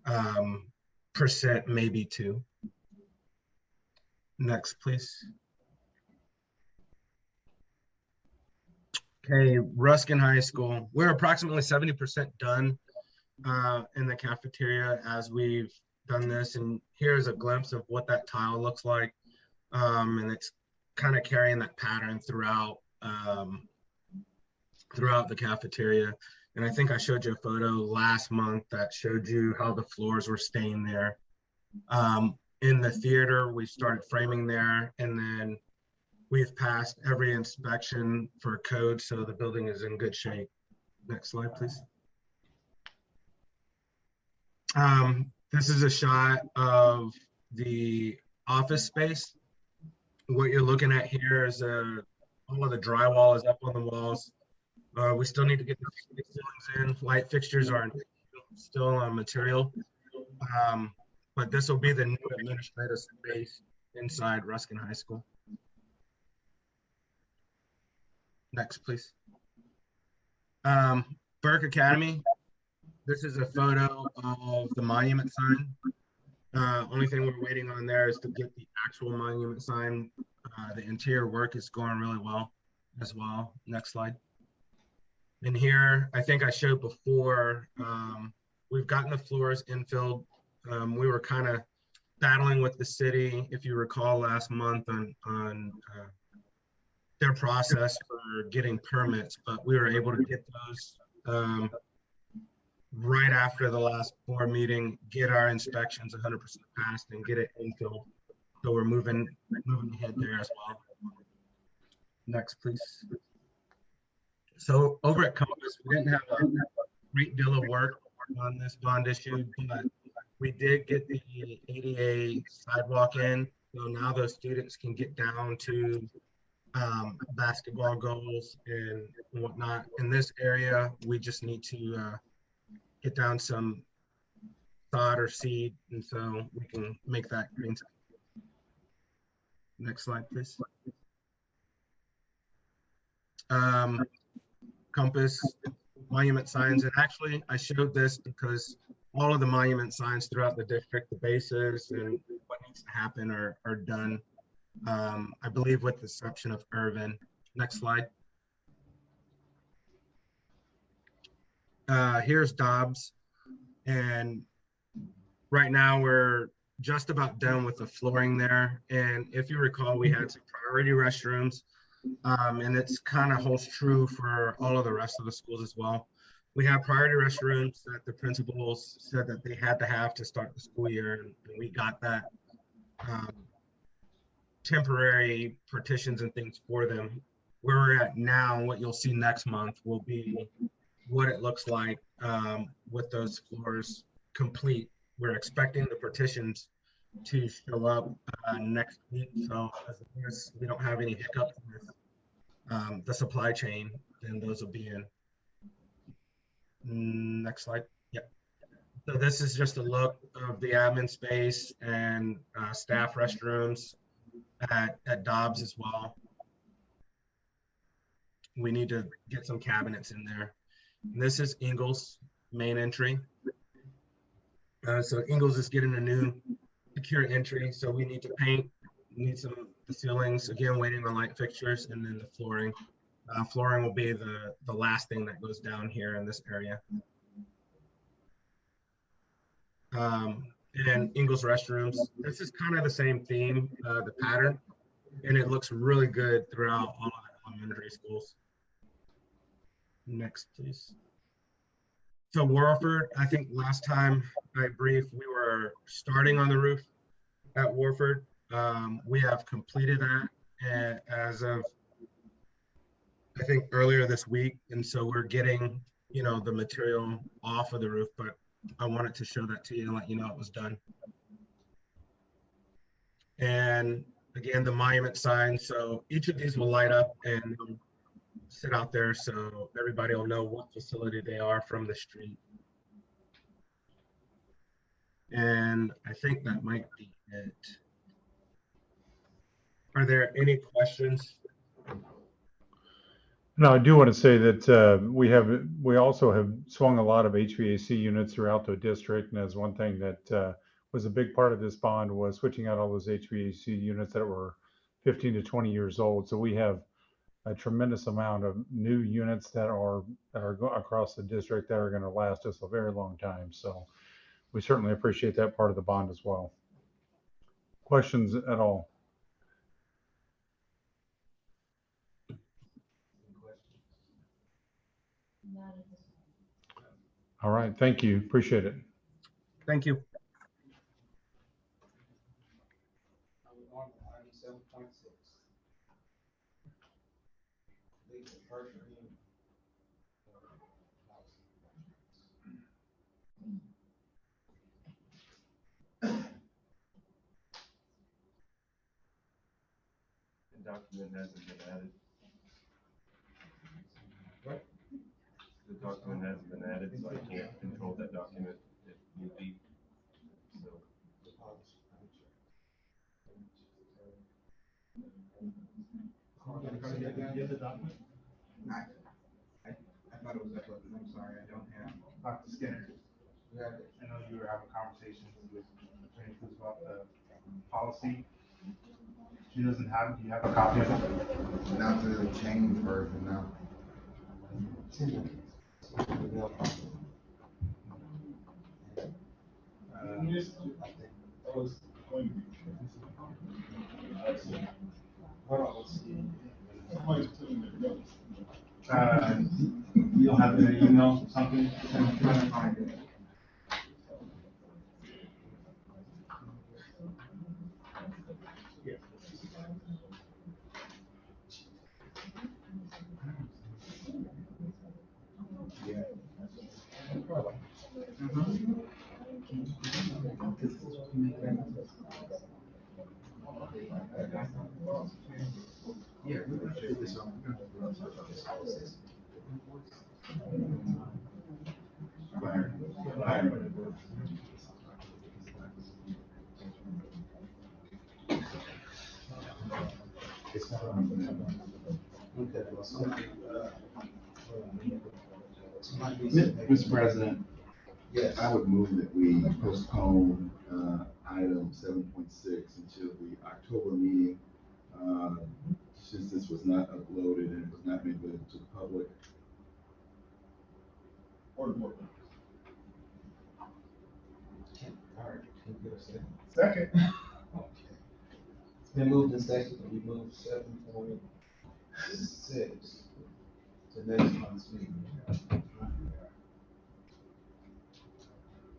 %, maybe 2. Next, please. Okay, Ruskin High School. We're approximately 70% done in the cafeteria as we've done this. And here's a glimpse of what that tile looks like. And it's kind of carrying that pattern throughout the cafeteria. And I think I showed you a photo last month that showed you how the floors were staying there. In the theater, we started framing there, and then we've passed every inspection for code, so the building is in good shape. Next slide, please. This is a shot of the office space. What you're looking at here is all of the drywall is up on the walls. We still need to get the ceilings in. Light fixtures are still on material. But this will be the new administrative space inside Ruskin High School. Next, please. Burke Academy. This is a photo of the monument sign. Only thing we're waiting on there is to get the actual monument sign. The interior work is going really well as well. Next slide. And here, I think I showed before, we've gotten the floors infilled. We were kind of battling with the city, if you recall, last month on their process for getting permits, but we were able to get those right after the last board meeting, get our inspections 100% passed and get it infilled. So we're moving ahead there as well. Next, please. So over at Compass, we didn't have a great deal of work on this bond issue, but we did get the ADA sidewalk in. So now those students can get down to basketball goals and whatnot. In this area, we just need to get down some sod or seed, and so we can make that green. Next slide, please. Compass, monument signs, and actually I showed this because all of the monument signs throughout the district, the bases and what needs to happen are done, I believe with the exception of Irvin. Next slide. Here's Dobbs, and right now we're just about done with the flooring there. And if you recall, we had some priority restrooms, and it's kind of holds true for all of the rest of the schools as well. We have priority restrooms that the principals said that they had to have to start the school year, and we got that temporary partitions and things for them. Where we're at now, what you'll see next month will be what it looks like with those floors complete. We're expecting the partitions to show up next week. So as long as we don't have any hiccups with the supply chain, then those will be in. Next slide. Yep. So this is just a look of the admin space and staff restrooms at Dobbs as well. We need to get some cabinets in there. And this is Ingalls main entry. So Ingalls is getting a new secure entry. So we need to paint, we need the ceilings, again, waiting on light fixtures, and then the flooring. Flooring will be the last thing that goes down here in this area. And Ingalls restrooms, this is kind of the same theme, the pattern, and it looks really good throughout all of the elementary schools. Next, please. So Warford, I think last time I briefed, we were starting on the roof at Warford. We have completed that as of, I think, earlier this week. And so we're getting, the material off of the roof, but I wanted to show that to you and let you know it was done. And again, the monument sign. So each of these will light up and sit out there so everybody will know what facility they are from the street. And I think that might be it. Are there any questions?
No, I do want to say that we also have swung a lot of HVAC units throughout the district, and as one thing that was a big part of this bond was switching out all those HVAC units that were 15 to 20 years old. So we have a tremendous amount of new units that are across the district that are going to last us a very long time. So we certainly appreciate that part of the bond as well. Questions at all? All right, thank you. Appreciate it.
Thank you.
The document hasn't been added.
What?
The document hasn't been added, so I can't control that document if need be. So.
I thought it was uploaded. I'm sorry, I don't have. Dr. Skinner, I know you were having conversations with Attorney Cruz about the policy. She doesn't have it. Do you have a copy of it?
Not the change version, no.
You don't have an email or something?
Yeah, we can share this on.
It's not on. Okay, well, somebody,
Mr. President.
Yes.
I would move that we postpone item 7.6 until the October meeting. Since this was not uploaded and it was not made available to the public.
All right, can you get a second?
Second.
Okay. It's been moved and seconded, we moved 7.6 to next month's meeting.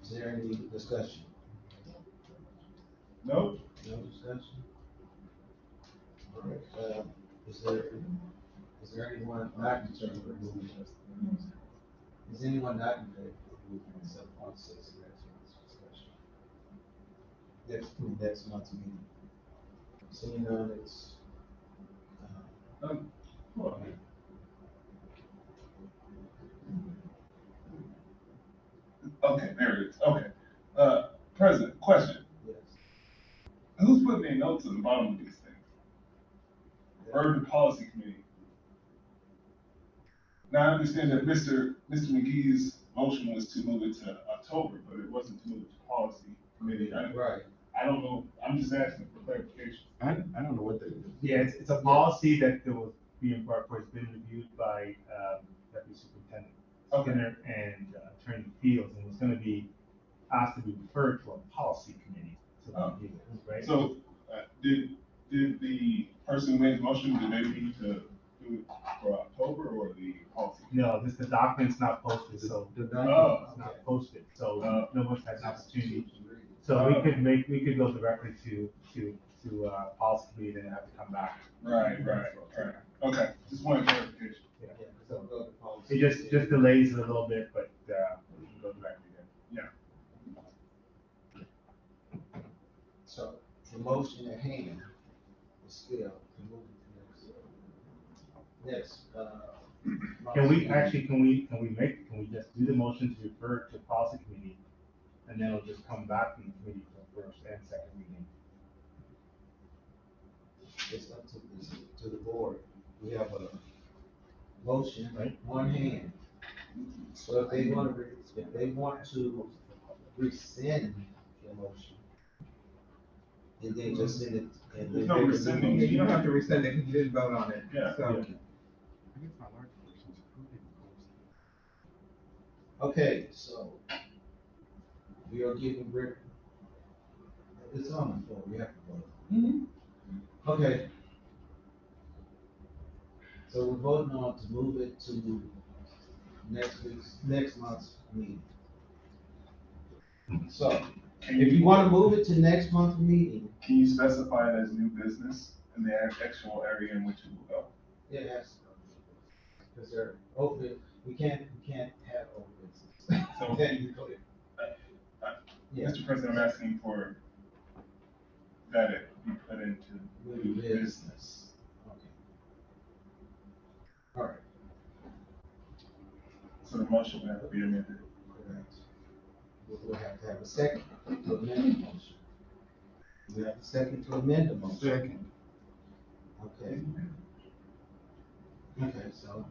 Is there any discussion?
No.
No discussion? All right, is there anyone not in favor of moving? Is anyone not in favor of moving 7.6 to next month's discussion? Next month's meeting? Seeing none, it's,
Okay, there it is. Okay. President, question.
yes.
Who's putting their notes at the bottom of these things? Urban Policy Committee. Now, I understand that Mr. McGee's motion was to move it to October, but it wasn't to move it to Policy Committee.
Right.
I don't know. I'm just asking for clarification.
I don't know what they do.
Yeah, it's a policy that was being brought forth, it's been reviewed by Deputy Superintendent Skinner and Attorney Fields, and it's gonna be asked to be referred to a policy committee to review it, right?
So, did the person who made the motion, did they need to do it for October or the policy?
No, the document's not posted, so it's not posted, so no one has an opportunity. So we could go directly to policy committee and have to come back.
Right. Okay, just one clarification.
Yeah, so it just delays it a little bit, but we can go directly there.
Yeah. So the motion at hand is still to move it to next.
Can we just do the motion to refer to policy committee, and then it'll just come back from the committee for the first and second reading?
It's up to the board. We have a motion, right? One hand. So if they want to rescind the motion, and then just send it. And
There's no rescinding.
Yeah, you don't have to rescind it because you didn't vote on it.
Yeah.
So,
Okay, so we are giving Rick. It's on the floor. We have to vote. Okay. So we're voting on to move it to next month's meeting. So if you want to move it to next month's meeting,
can you specify it as new business in the actual area in which it will go?
Yeah, yes. Because they're open. We can't have open business.
So, Mr. President, I'm asking for that it be put into new business.
Okay. All right.
So the motion will have to be amended.
Correct. We'll have to have a second to amend the motion. We have a second to amend the motion.
Second.
Okay. Okay, so.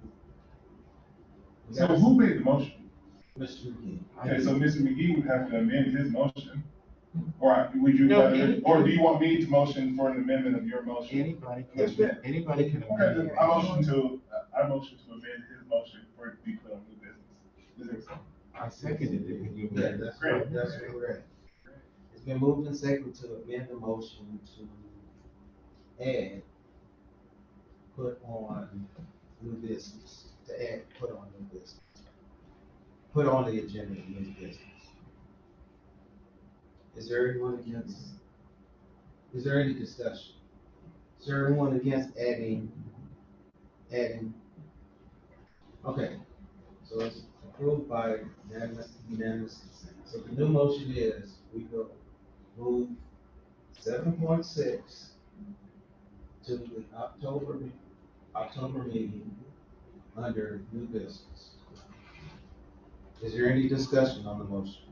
So who made the motion?
Mr. McGee.
Okay, so Mr. McGee would have to amend his motion. Or would you,
No,
or do you want me to motion for an amendment of your motion?
Anybody can
Okay, then I motion to amend his motion for it to be put on new business. Is there a second?
I seconded it.
Yeah, that's right, that's correct. It's been moved and seconded to amend the motion to add, put on new business, put on new business. Put on the agenda new business. Is there anyone against? Is there any discussion? Is there anyone against adding? Okay, so it's approved by unanimous consent. So the new motion is we will move 7.6 to the October meeting under new business. Is there any discussion on the motion?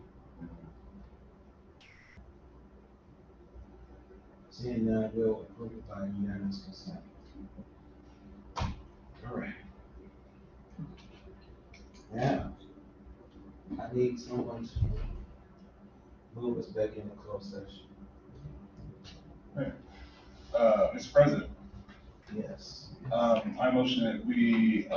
Seeing none, we'll approve it by unanimous consent. All right. Now, I need someone to move us back into closed session.
Mr. President,
Yes.
I motion that we,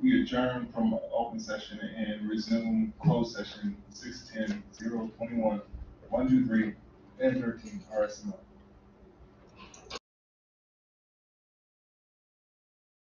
we adjourn from open session and resume closed session 610-021, 123, and 13 RSMO.